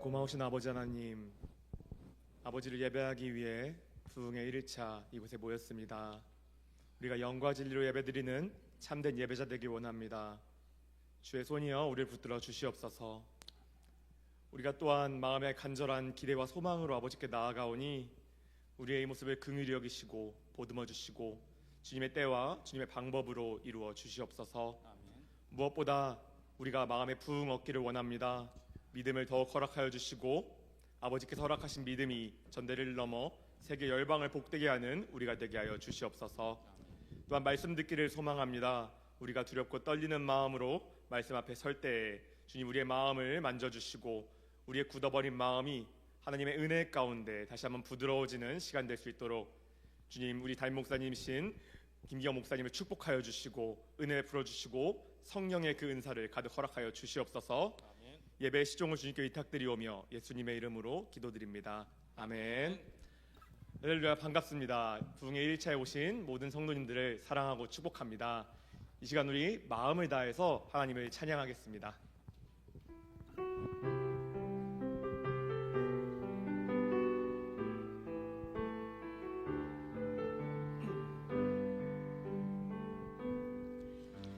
고마우신 아버지 하나님, 아버지를 예배하기 위해 부흥의 1일차 이곳에 모였습니다. 우리가 영과 진리로 예배드리는 참된 예배자 되기 원합니다. 주의 손이여 우리를 붙들어 주시옵소서. 우리가 또한 마음의 간절한 기대와 소망으로 아버지께 나아가오니 우리의 이 모습을 긍휼히 여기시고 보듬어 주시고 주님의 때와 주님의 방법으로 이루어 주시옵소서. 아멘. 무엇보다 우리가 마음에 부흥 얻기를 원합니다. 믿음을 더욱 허락하여 주시고 아버지께서 허락하신 믿음이 전대를 넘어 세계 열방을 복되게 하는 우리가 되게 하여 주시옵소서. 또한 말씀 듣기를 소망합니다. 우리가 두렵고 떨리는 마음으로 말씀 앞에 설 때에 주님 우리의 마음을 만져주시고 우리의 굳어버린 마음이 하나님의 은혜 가운데 다시 한번 부드러워지는 시간 될 수 있도록 주님 우리 담임 목사님이신 김기영 목사님을 축복하여 주시고 은혜 풀어주시고 성령의 그 은사를 가득 허락하여 주시옵소서. 아멘. 예배의 시종을 주님께 위탁드리오며 예수님의 이름으로 기도드립니다. 아멘. 할렐루야. 반갑습니다. 부흥의 1차에 오신 모든 성도님들을 사랑하고 축복합니다. 이 시간 우리 마음을 다해서 하나님을 찬양하겠습니다.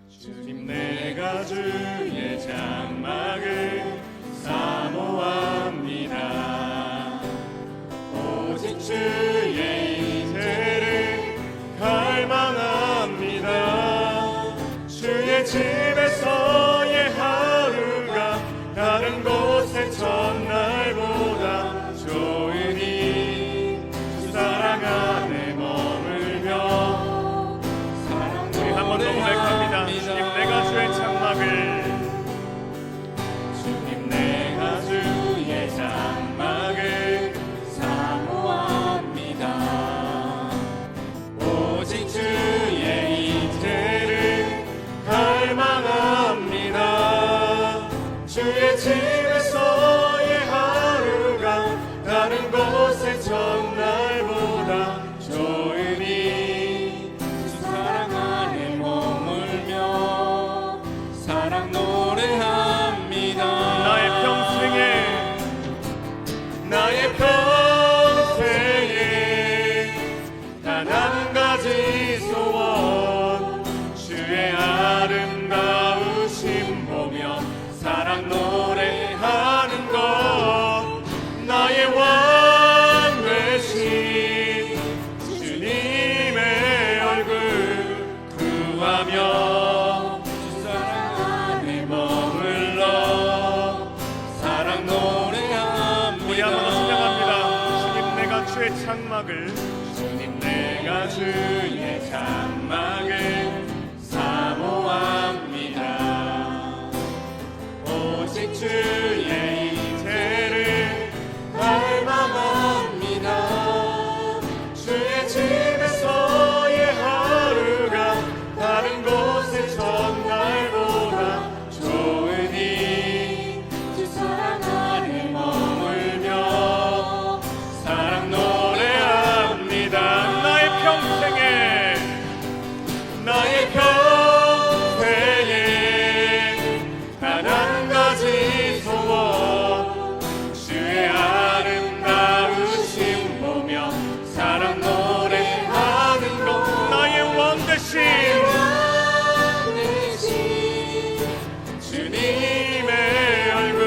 주님 내가 주의 장막을 사모합니다. 오직 주의 임재를 갈망합니다. 주의 집에서의 하루가 다른 곳의 첫날보다 좋으니 주 사랑 안에 머물며 우리 한 번 더 고백합니다. 주님 내가 주의 장막을 주님 내가 주의 장막을 사모합니다. 오직 주의 임재를 갈망합니다. 주의 집에서의 하루가 다른 곳의 첫날보다 좋으니 주 사랑 안에 머물며 사랑 노래합니다. 나의 평생에 단 한 가지 소원 주의 아름다우심 보며 사랑 노래하는 것. 나의 왕 되신 주님의 얼굴 구하며 주 사랑 안에 머물러 사랑 노래합니다. 우리 한번 더 찬양합니다. 주님 내가 주의 장막을 주님 내가 주의 장막을 사모합니다. 오직 주의 임재를 갈망합니다. 주의 집에서의 하루가 다른 곳의 첫날보다 좋으니 주 사랑 안에 머물며 사랑 노래합니다. 나의 평생에 단 한 가지 소원 주의 아름다우심 보며 사랑 노래하는 것. 나의 왕 되신 주님의 얼굴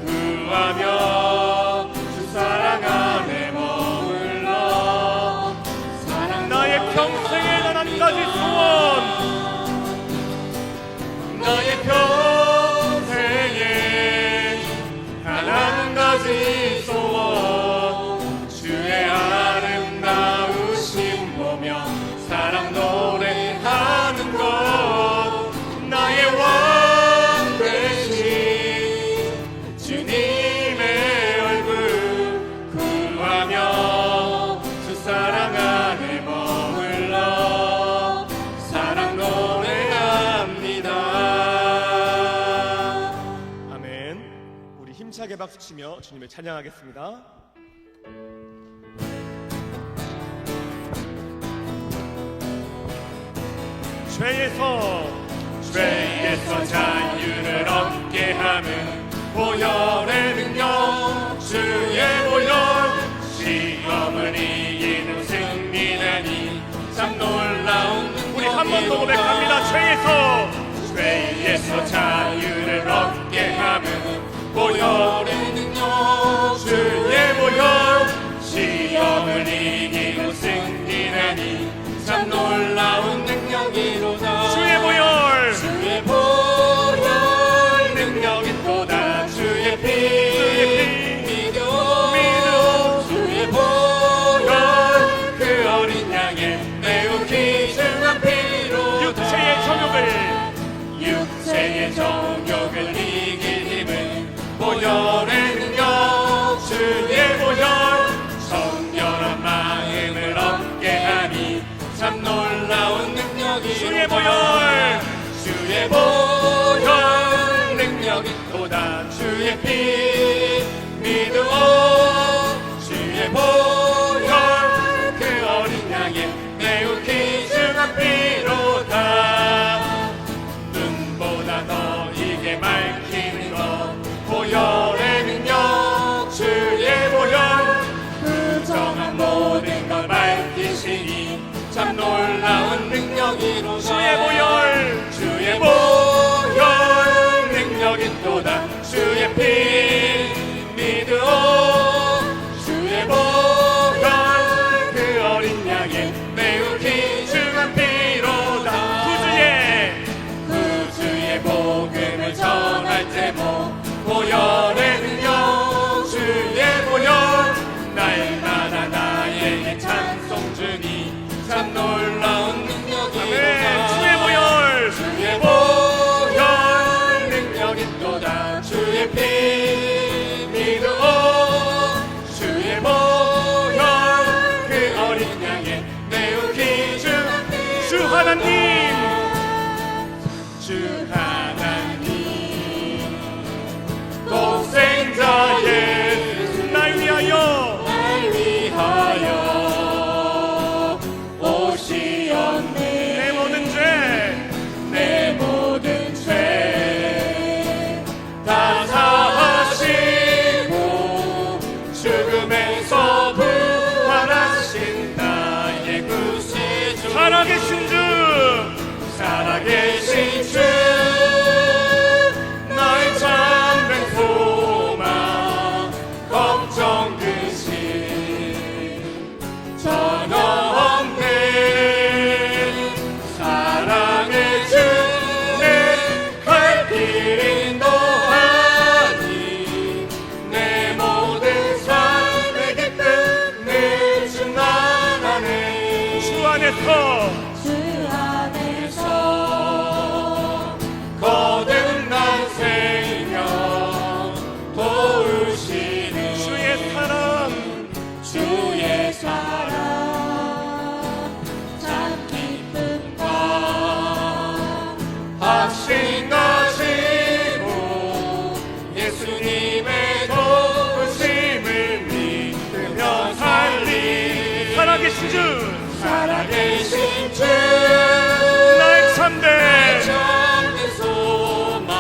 구하며 주 사랑 안에 머물러 사랑 나의 평생에 단 한 가지 소원 나의 평생에 단 한 가지 소원 주의 아름다우심 보며 사랑 노래하는 것. 나의 왕 되신 주님의 얼굴 구하며 주 사랑 안에 머물러 사랑 노래합니다. 아멘. 우리 힘차게 박수치며 주님을 찬양하겠습니다. 죄에서 자유를 얻게 하는 보혈의 능력. 주의 보혈 시험을 이기는 승리라니 참 놀라운. 우리 한 번 더 고백합니다. 죄에서 죄에서 자유를 얻게 하는 보혈의 능력 주의 보혈 시험을 이기고 승리하니 참 놀라운 능력이로다 주의 보혈 능력이 또다 주의 피 믿어 주의 보혈 그 어린 양의 매우 귀중한 피로 육체의 정욕을 이길 힘은 보혈의 능력 주의 보혈 성결한 마음을 얻게 하니 참 놀라운 능력이 주의 보혈 능력이 또다 주의 피 믿어 주의 보혈 그 어린 양의 매우 귀중한 피로다 눈보다 너에게 밝히는 것 보혈의 능력 주의 보혈 부정한 모든 걸 밝히시니 참 놀라운 능력이로다 주의 보혈 능력이 또다 주의 피 믿어 주의 보혈 그 어린 양의 매우 귀중한 피로다 구주의 복음을 전할 때모 보혈의 능력 주의 보혈 날마다 나에게 찬송 주니 참 놀라운 능력이로다 주의 보혈 능력이 또다 주의 피 믿어 주의 보혈 그 어린 양의 매우 귀중한 주 하나님 독생자 예수 날 위하여 오시었네 내 모든 죄 다 사하시고 죽음에서 부활하신 나의 구세주 살아계신 주 나의 참된 소망 걱정 근심 전혀 없네 사랑의 주 내 갈 길 인도하니 내 모든 삶의 기쁨 내 주 안에 주 안에서 거듭난 생명 도우시는 주의 사랑 참 기쁨과 확신하시고 예수님의 도우심을 믿으며 살리 살아계신 주 나의 참된 소망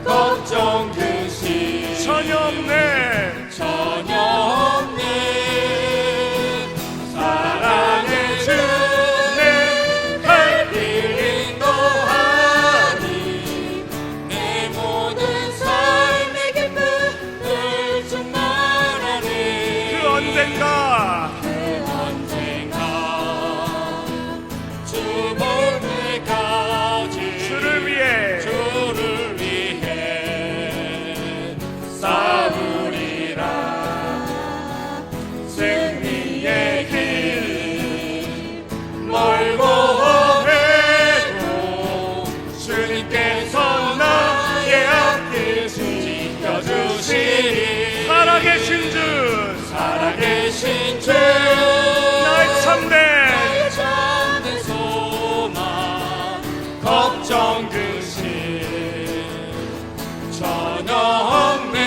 걱정 근심 전혀 없네 사랑의 주 내 갈 길 인도하니 내 모든 삶의 기쁨을 충만하네 그 언젠가 주 볼 때까지 주를 위해 싸우리라 승리의 길 멀고 해도 주님께서 나의 앞길 지켜주시리 살아계신 주 나의 참된 소망 걱정 근심 전혀 없네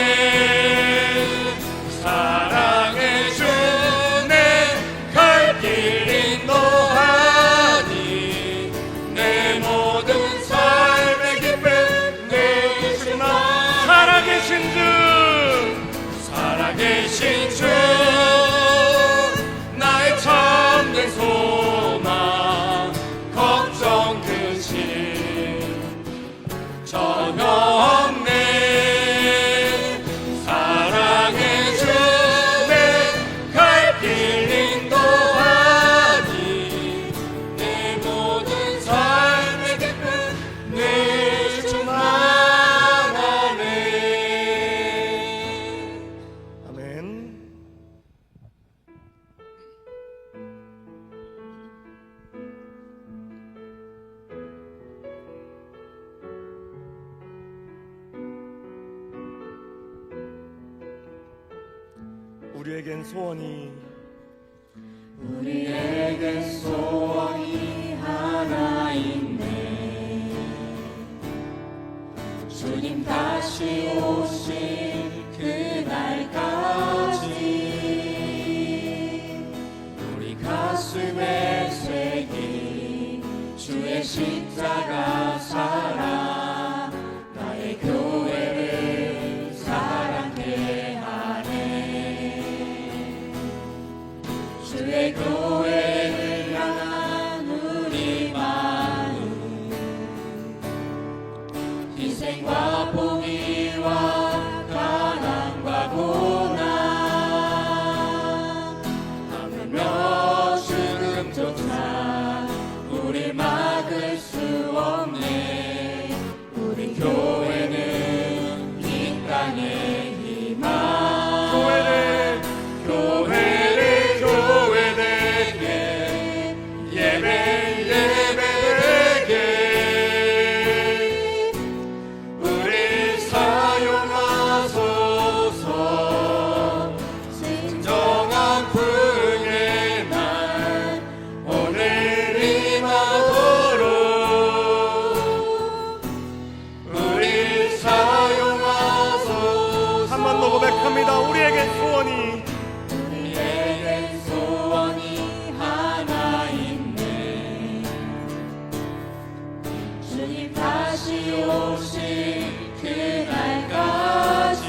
사랑의 주 내 갈 길 인도하니 내 모든 삶의 기쁨 내 주만 살아계신 주 나의 참된 소망 걱정 근심 우리에겐 소원이 하나 있네. 주님 다시 오실 그날까지 우리 가슴에 새긴 주의 십자가 사랑, 나의 교회를 사랑케 하네. 주의 교회를 향한 우리 마음, 희생과 포기와 가난과 고난, 하물며 죽음조차 우릴 막을 수 없네. 우리 교회는 이 땅의 희망. 교회를 되게 예배되게 우리 사용하소서. 진정한 부흥의 날 오늘 임하도록 우리 사용하소서. 한 번 더 고백합니다. 우리에겐 소원이 하나 있네. 주님 다시 오실 그날까지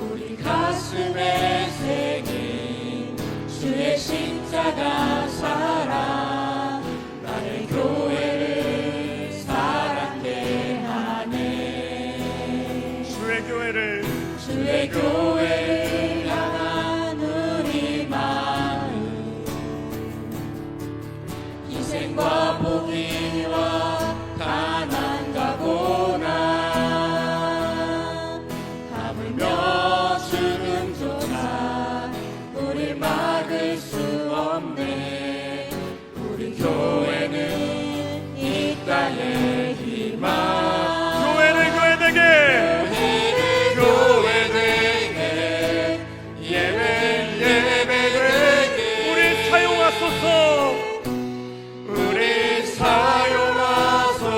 우리 가슴에 새긴 주의 십자가 사랑, 나의 교회를 사랑케 하네. 주의 교회를 향한 우리 마음, 희생과 포기와 가난과 고난, 하물며 죽음조차 우릴 막을 수 없네. 우리 교회는 이 땅의 희망. 교회를 교회되게 예배되게 우리 사용하소서. 우리 사용하소서.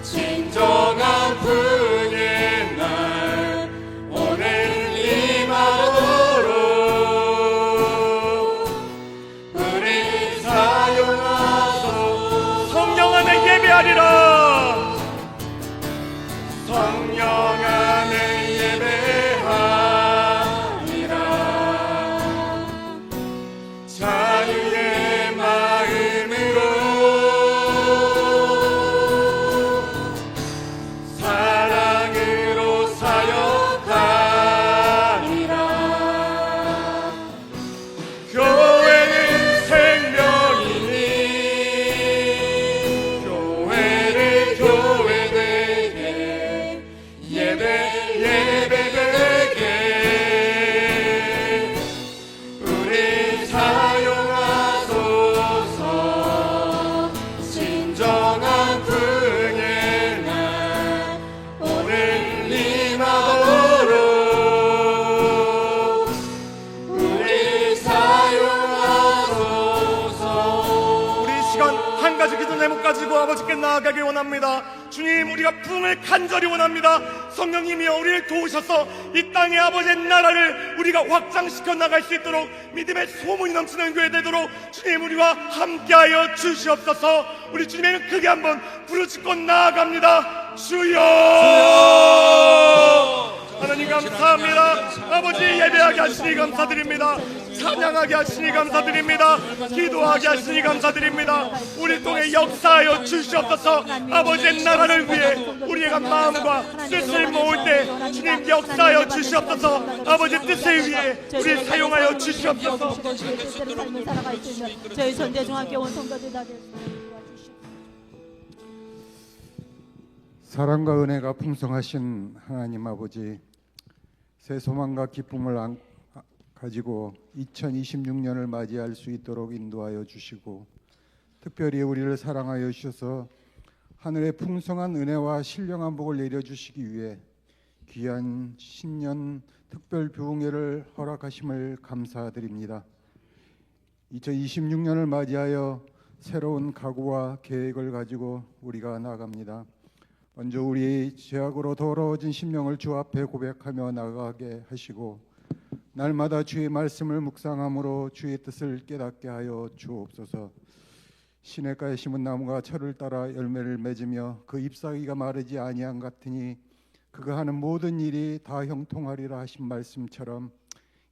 진정한 부흥의 날 오늘 임하도록 우리 사용하소서. 성령 안에 예배하리라. 성령 안에 예배하리라. 자유의 마음으로 사랑으로 사역하리라. 교회는 생명이니 교회를 교회되게 예배되게 우리 사용하소서. 진정한 부흥의 날 오늘 임하도록 우리 사용하소서. 우리 시간 한 가지 기도 제목 가지고 아버지께 나아가길 원합니다. 주님, 우리가 부흥을 간절히 원합니다. 성령님이여 우리를 도우셔서 이 땅의 아버지의 나라를 우리가 확장시켜 나갈 수 있도록 믿음의 소문이 넘치는 교회 되도록 주님 우리와 함께하여 주시옵소서. 우리 주님의 크게 한번 부르짖고 나아갑니다. 주여! 하나님 감사합니다. 아버지 예배하게 하시니 감사드립니다. 찬양하게 하시니 감사드립니다. 기도하게 하시니 감사드립니다. 우리 통해 역사하여 주시옵소서. 아버지의 나라를 위해 우리가 마음과 뜻을 모을 때 주님 역사하여 주시옵소서. 아버지 뜻을 위해 우리 사용하여 주시옵소서. 저희 선대중학교 원성도들 다 사랑과 은혜가 풍성하신 하나님 아버지, 새 소망과 기쁨을 가지고 2026년을 맞이할 수 있도록 인도하여 주시고, 특별히 우리를 사랑하여 주셔서 하늘의 풍성한 은혜와 신령한 복을 내려주시기 위해 귀한 신년 특별 부흥회를 허락하심을 감사드립니다. 2026년을 맞이하여 새로운 각오와 계획을 가지고 우리가 나아갑니다. 먼저 우리 죄악으로 더러워진 심령을 주 앞에 고백하며 나아가게 하시고 날마다 주의 말씀을 묵상함으로 주의 뜻을 깨닫게 하여 주옵소서. 시냇가에 심은 나무가 철을 따라 열매를 맺으며 그 잎사귀가 마르지 아니한 같으니 그가 하는 모든 일이 다 형통하리라 하신 말씀처럼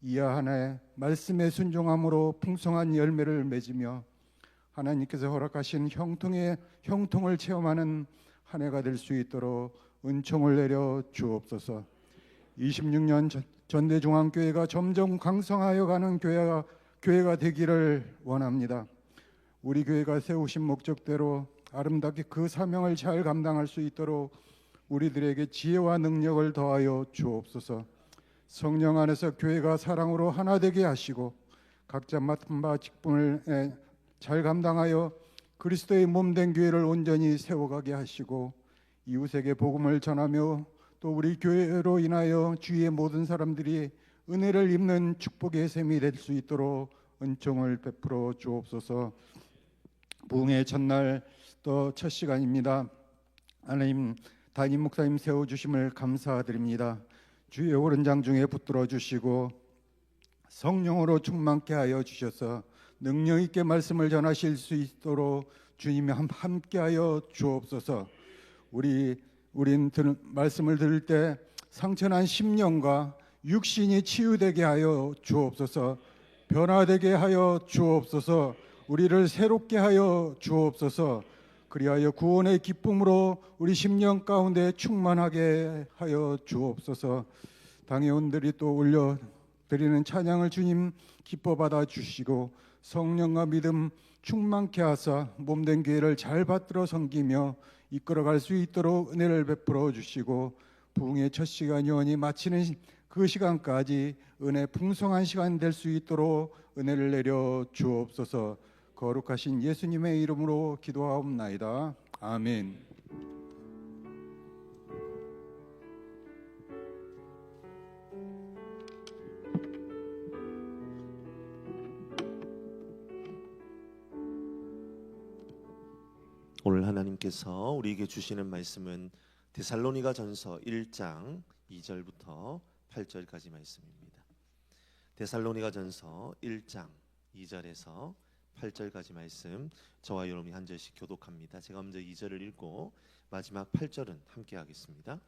이하 한 해 말씀에 순종함으로 풍성한 열매를 맺으며 하나님께서 허락하신 형통을 체험하는 한 해가 될 수 있도록 은총을 내려 주옵소서. 26년 전대중앙교회가 점점 강성하여 가는 교회가 되기를 원합니다. 우리 교회가 세우신 목적대로 아름답게 그 사명을 잘 감당할 수 있도록 우리들에게 지혜와 능력을 더하여 주옵소서. 성령 안에서 교회가 사랑으로 하나 되게 하시고 각자 맡은 바 직분을 잘 감당하여 그리스도의 몸된 교회를 온전히 세워가게 하시고 이웃에게 복음을 전하며 또 우리 교회로 인하여 주위의 모든 사람들이 은혜를 입는 축복의 셈이 될 수 있도록 은총을 베풀어 주옵소서. 부흥의 첫날 또 첫 시간입니다. 하나님 담임 목사님 세워주심을 감사드립니다. 주의 오른장 중에 붙들어 주시고 성령으로 충만케 하여 주셔서 능력 있게 말씀을 전하실 수 있도록 주님이 함께하여 주옵소서. 우린 말씀을 들을 때 상처난 심령과 육신이 치유되게 하여 주옵소서. 변화되게 하여 주옵소서. 우리를 새롭게 하여 주옵소서. 그리하여 구원의 기쁨으로 우리 심령 가운데 충만하게 하여 주옵소서. 당회원들이 또 올려드리는 찬양을 주님 기뻐 받아 주시고 성령과 믿음 충만케 하사 몸된 교회를 잘 받들어 섬기며 이끌어갈 수 있도록 은혜를 베풀어 주시고 부흥의 첫 시간 영원히 마치는 그 시간까지 은혜 풍성한 시간 될 수 있도록 은혜를 내려 주옵소서. 거룩하신 예수님의 이름으로 기도하옵나이다. 아멘. 오늘 하나님께서 우리에게 주시는 말씀은 데살로니가 전서 1장 2절부터 8절까지 말씀입니다. 데살로니가 전서 1장 2절에서 8절까지 말씀, 저와 여러분이 한 절씩 교독합니다. 제가 먼저 2절을 읽고 마지막 8절은 함께 하겠습니다.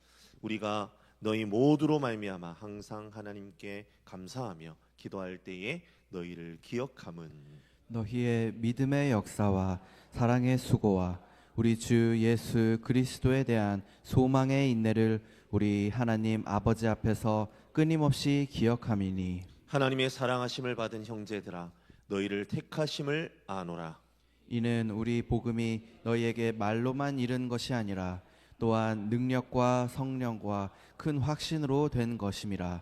우리가 너희 모두로 말미암아 항상 하나님께 감사하며 기도할 때에 너희를 기억함은 너희의 믿음의 역사와 사랑의 수고와 우리 주 예수 그리스도에 대한 소망의 인내를 우리 하나님 아버지 앞에서 끊임없이 기억함이니 하나님의 사랑하심을 받은 형제들아 너희를 택하심을 아노라. 이는 우리 복음이 너희에게 말로만 이른 것이 아니라 또한 능력과 성령과 큰 확신으로 된 것임이라.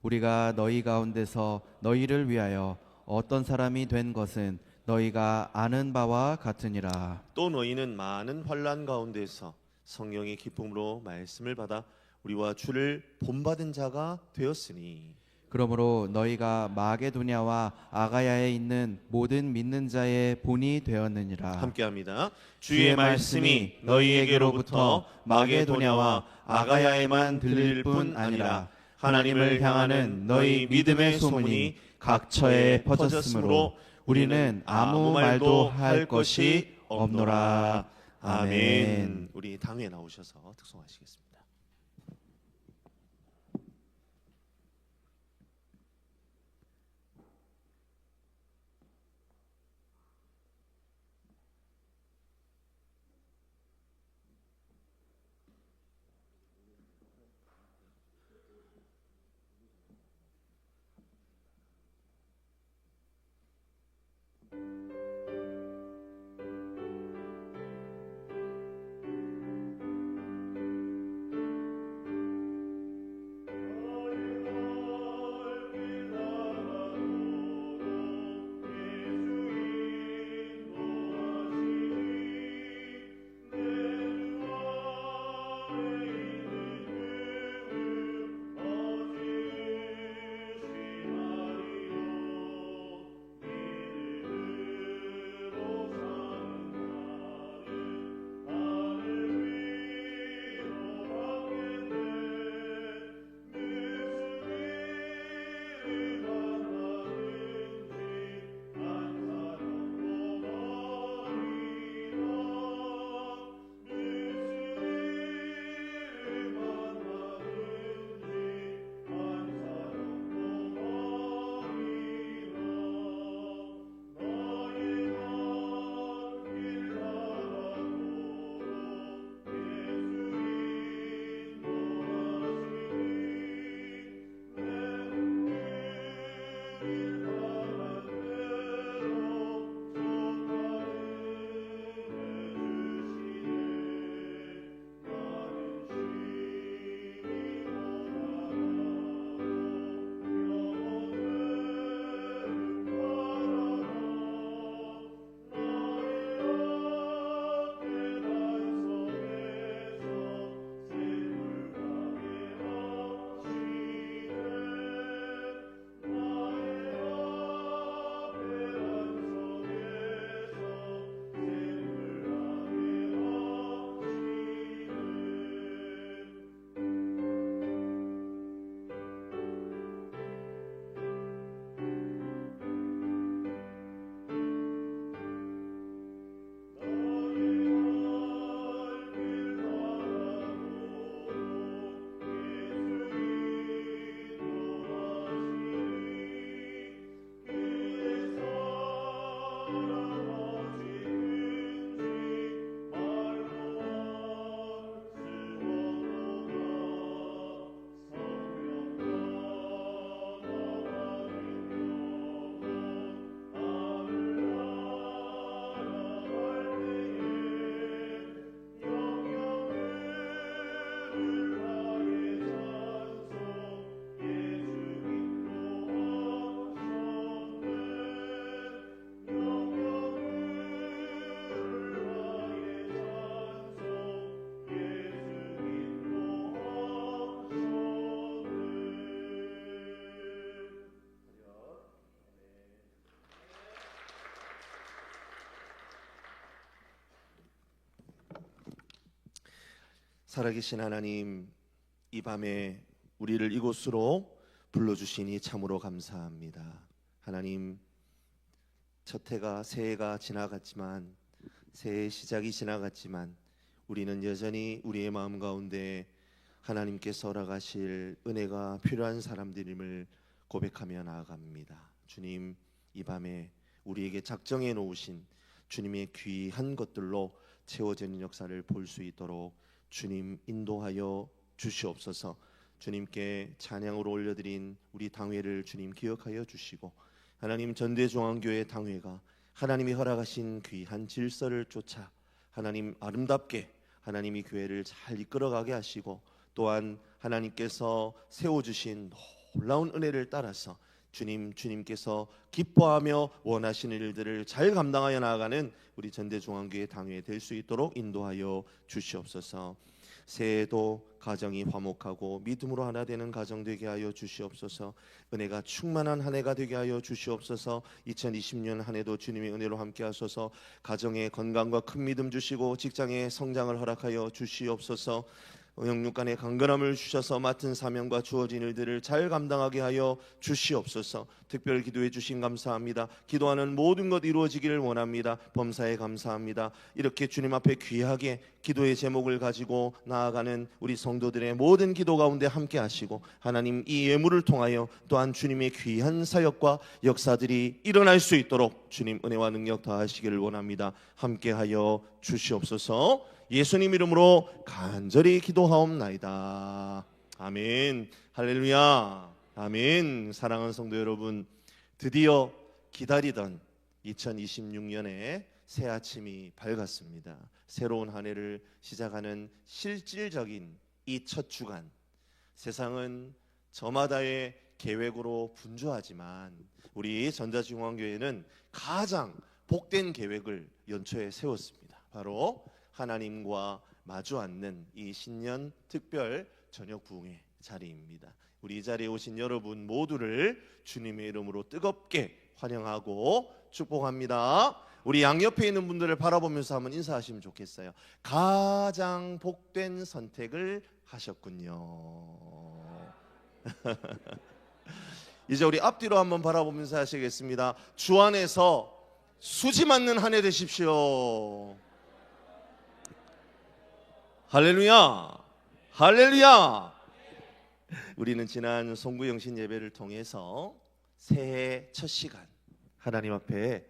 우리가 너희 가운데서 너희를 위하여 어떤 사람이 된 것은 너희가 아는 바와 같으니라. 또 너희는 많은 환난 가운데서 성령의 기쁨으로 말씀을 받아 우리와 주를 본받은 자가 되었으니 그러므로 너희가 마게도냐와 아가야에 있는 모든 믿는 자의 본이 되었느니라. 함께합니다. 주의 말씀이 너희에게로부터 마게도냐와 아가야에만 들릴 뿐 아니라 하나님을 향하는 너희 믿음의 소문이 각처에 퍼졌으므로 우리는 아무 말도 할 것이 없노라. 아멘. 우리 당회에 나오셔서 특송하시겠습니다. 살아계신 하나님, 이 밤에 우리를 이곳으로 불러주시니 참으로 감사합니다. 하나님, 첫 해가 새해가 지나갔지만, 새해 시작이 지나갔지만 우리는 여전히 우리의 마음 가운데 하나님께서 허락하실 은혜가 필요한 사람들임을 고백하며 나아갑니다. 주님, 이 밤에 우리에게 작정해 놓으신 주님의 귀한 것들로 채워지는 역사를 볼 수 있도록 주님 인도하여 주시옵소서. 주님께 찬양으로 올려드린 우리 당회를 주님 기억하여 주시고, 하나님 전대중앙교회 당회가 하나님이 허락하신 귀한 질서를 쫓아 하나님 아름답게 하나님이 교회를 잘 이끌어가게 하시고, 또한 하나님께서 세워주신 놀라운 은혜를 따라서 주님께서 기뻐하며 원하시는 일들을 잘 감당하여 나아가는 우리 전대중앙교회 당회 될 수 있도록 인도하여 주시옵소서. 새해에도 가정이 화목하고 믿음으로 하나 되는 가정 되게 하여 주시옵소서. 은혜가 충만한 한 해가 되게 하여 주시옵소서. 2020년 한 해도 주님의 은혜로 함께 하소서. 가정에 건강과 큰 믿음 주시고 직장의 성장을 허락하여 주시옵소서. 영육 간의 강건함을 주셔서 맡은 사명과 주어진 일들을 잘 감당하게 하여 주시옵소서. 특별 기도해 주신 감사합니다. 기도하는 모든 것 이루어지기를 원합니다. 범사에 감사합니다. 이렇게 주님 앞에 귀하게 기도의 제목을 가지고 나아가는 우리 성도들의 모든 기도 가운데 함께 하시고, 하나님 이 예물을 통하여 또한 주님의 귀한 사역과 역사들이 일어날 수 있도록 주님 은혜와 능력 더하시기를 원합니다. 함께 하여 주시옵소서. 예수님 이름으로 간절히 기도하옵나이다. 아멘. 할렐루야. 아멘. 사랑하는 성도 여러분, 드디어 기다리던 2026년의 새 아침이 밝았습니다. 새로운 한 해를 시작하는 실질적인 이 첫 주간, 세상은 저마다의 계획으로 분주하지만 우리 전자중앙교회는 가장 복된 계획을 연초에 세웠습니다. 바로 하나님과 마주 앉는 이 신년 특별 저녁 부흥의 자리입니다. 우리 이 자리에 오신 여러분 모두를 주님의 이름으로 뜨겁게 환영하고 축복합니다. 우리 양옆에 있는 분들을 바라보면서 한번 인사하시면 좋겠어요. 가장 복된 선택을 하셨군요. 이제 우리 앞뒤로 한번 바라보면서 하시겠습니다. 주 안에서 수지 맞는 한 해 되십시오. 할렐루야. 할렐루야. 우리는 지난 송구영신 예배를 통해서 새해 첫 시간 하나님 앞에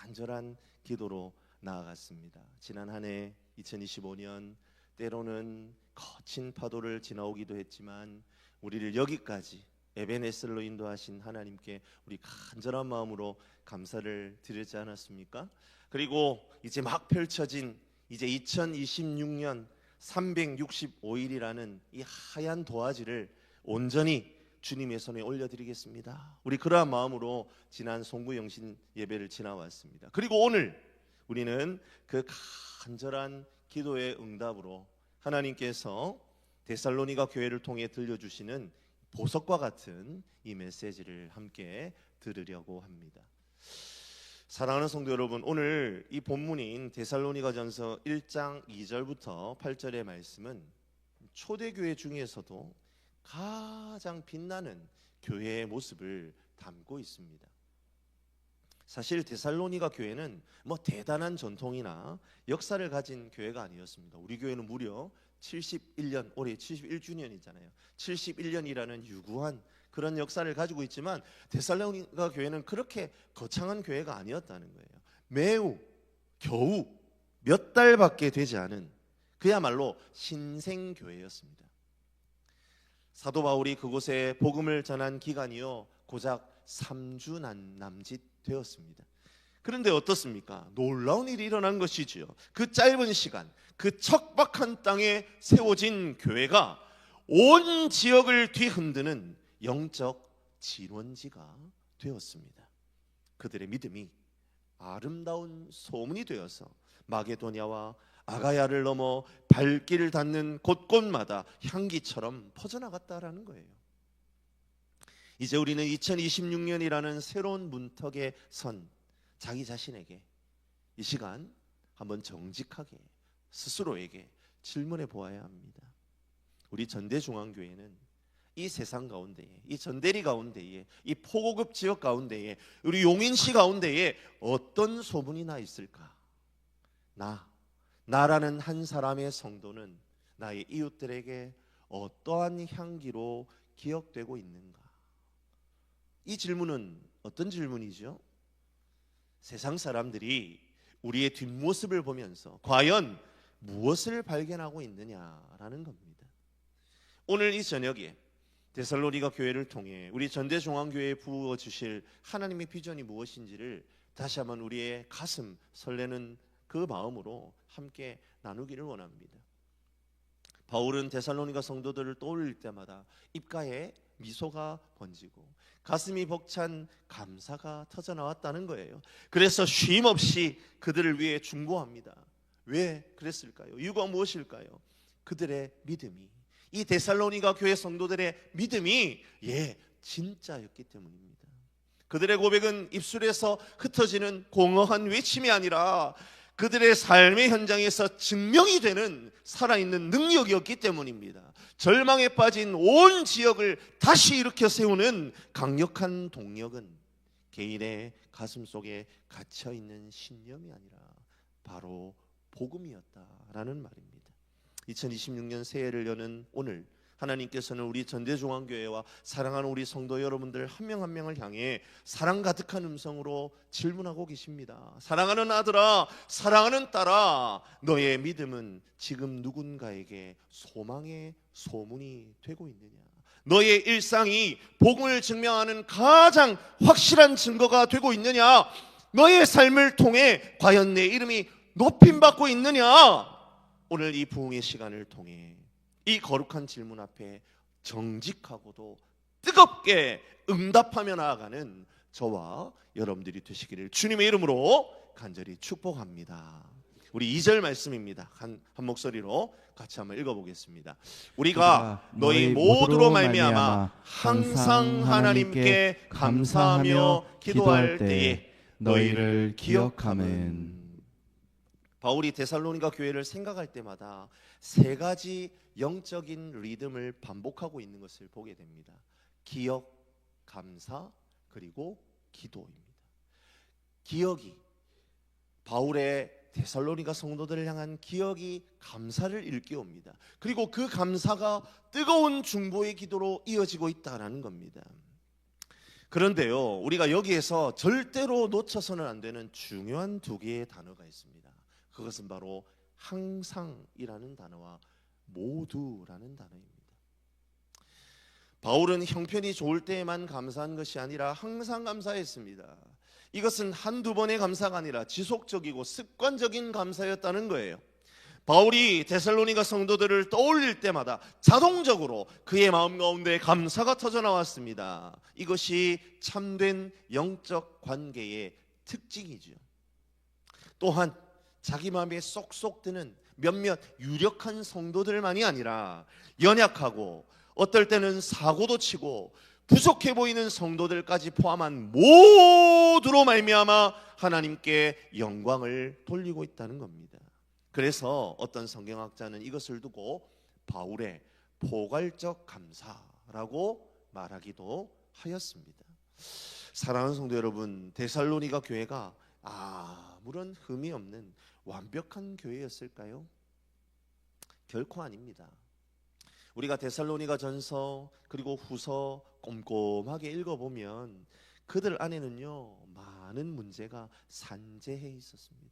간절한 기도로 나아갔습니다. 지난 한 해 2025년 때로는 거친 파도를 지나오기도 했지만 우리를 여기까지 에베네셀로 인도하신 하나님께 우리 간절한 마음으로 감사를 드리지 않았습니까? 그리고 이제 막 펼쳐진 이제 2026년 365일이라는 이 하얀 도화지를 온전히 주님의 손에 올려드리겠습니다. 우리 그러한 마음으로 지난 송구영신 예배를 지나왔습니다. 그리고 오늘 우리는 그 간절한 기도의 응답으로 하나님께서 데살로니가 교회를 통해 들려주시는 보석과 같은 이 메시지를 함께 들으려고 합니다. 사랑하는 성도 여러분, 오늘 이 본문인 데살로니가전서 1장 2절부터 8절의 말씀은 초대교회 중에서도 가장 빛나는 교회의 모습을 담고 있습니다. 사실 데살로니가 교회는 뭐 대단한 전통이나 역사를 가진 교회가 아니었습니다. 우리 교회는 무려 71년, 올해 71주년이잖아요. 71년이라는 유구한 그런 역사를 가지고 있지만 데살로니가 교회는 그렇게 거창한 교회가 아니었다는 거예요. 매우 겨우 몇 달밖에 되지 않은 그야말로 신생교회였습니다. 사도 바울이 그곳에 복음을 전한 기간이요 고작 3주 남짓 되었습니다. 그런데 어떻습니까? 놀라운 일이 일어난 것이지요. 그 짧은 시간, 그 척박한 땅에 세워진 교회가 온 지역을 뒤흔드는 영적 진원지가 되었습니다. 그들의 믿음이 아름다운 소문이 되어서 마게도냐와 아가야를 넘어 발길을 닿는 곳곳마다 향기처럼 퍼져나갔다라는 거예요. 이제 우리는 2026년이라는 새로운 문턱에 선 자기 자신에게 이 시간 한번 정직하게 스스로에게 질문해 보아야 합니다. 우리 전대중앙교회는 이 세상 가운데에, 이 전대리 가운데에, 이 포고급 지역 가운데에, 우리 용인시 가운데에 어떤 소문이 나 있을까? 나라는 한 사람의 성도는 나의 이웃들에게 어떠한 향기로 기억되고 있는가? 이 질문은 어떤 질문이죠? 세상 사람들이 우리의 뒷모습을 보면서 과연 무엇을 발견하고 있느냐라는 겁니다. 오늘 이 저녁에 데살로니가 교회를 통해 우리 전대중앙교회에 부어 주실 하나님의 비전이 무엇인지를 다시 한번 우리의 가슴 설레는 그 마음으로 함께 나누기를 원합니다. 바울은 데살로니가 성도들을 떠올릴 때마다 입가에 미소가 번지고 가슴이 벅찬 감사가 터져나왔다는 거예요. 그래서 쉼없이 그들을 위해 중보합니다. 왜 그랬을까요? 이유가 무엇일까요? 그들의 믿음이, 이 데살로니가 교회 성도들의 믿음이 진짜였기 때문입니다. 그들의 고백은 입술에서 흩어지는 공허한 외침이 아니라 그들의 삶의 현장에서 증명이 되는 살아있는 능력이었기 때문입니다. 절망에 빠진 온 지역을 다시 일으켜 세우는 강력한 동력은 개인의 가슴 속에 갇혀있는 신념이 아니라 바로 복음이었다라는 말입니다. 2026년 새해를 여는 오늘 하나님께서는 우리 전대중앙교회와 사랑하는 우리 성도 여러분들 한 명 한 명을 향해 사랑 가득한 음성으로 질문하고 계십니다. 사랑하는 아들아, 사랑하는 딸아, 너의 믿음은 지금 누군가에게 소망의 소문이 되고 있느냐? 너의 일상이 복음을 증명하는 가장 확실한 증거가 되고 있느냐? 너의 삶을 통해 과연 내 이름이 높임받고 있느냐? 오늘 이 부흥의 시간을 통해 이 거룩한 질문 앞에 정직하고도 뜨겁게 응답하며 나아가는 저와 여러분들이 되시기를 주님의 이름으로 간절히 축복합니다. 우리 2절 말씀입니다. 한 목소리로 같이 한번 읽어보겠습니다. 우리가 너희 모두로 말미암아 항상 하나님께 감사하며 기도할 때에 너희를 기억함은. 바울이 데살로니가 교회를 생각할 때마다 세 가지 영적인 리듬을 반복하고 있는 것을 보게 됩니다. 기억, 감사, 그리고 기도입니다. 기억이, 바울의 데살로니가 성도들을 향한 기억이 감사를 일깨웁니다. 그리고 그 감사가 뜨거운 중보의 기도로 이어지고 있다는 겁니다. 그런데요, 우리가 여기에서 절대로 놓쳐서는 안 되는 중요한 두 개의 단어가 있습니다. 그것은 바로 항상이라는 단어와 모두라는 단어입니다. 바울은 형편이 좋을 때에만 감사한 것이 아니라 항상 감사했습니다. 이것은 한두 번의 감사가 아니라 지속적이고 습관적인 감사였다는 거예요. 바울이 데살로니가 성도들을 떠올릴 때마다 자동적으로 그의 마음 가운데 감사가 터져나왔습니다. 이것이 참된 영적 관계의 특징이죠. 또한 자기 마음에 쏙쏙 드는 몇몇 유력한 성도들만이 아니라 연약하고 어떨 때는 사고도 치고 부족해 보이는 성도들까지 포함한 모두로 말미암아 하나님께 영광을 돌리고 있다는 겁니다. 그래서 어떤 성경학자는 이것을 두고 바울의 포괄적 감사라고 말하기도 하였습니다. 사랑하는 성도 여러분, 데살로니가 교회가 아무런 흠이 없는 완벽한 교회였을까요? 결코 아닙니다. 우리가 데살로니가 전서 그리고 후서 꼼꼼하게 읽어보면 그들 안에는요 많은 문제가 산재해 있었습니다.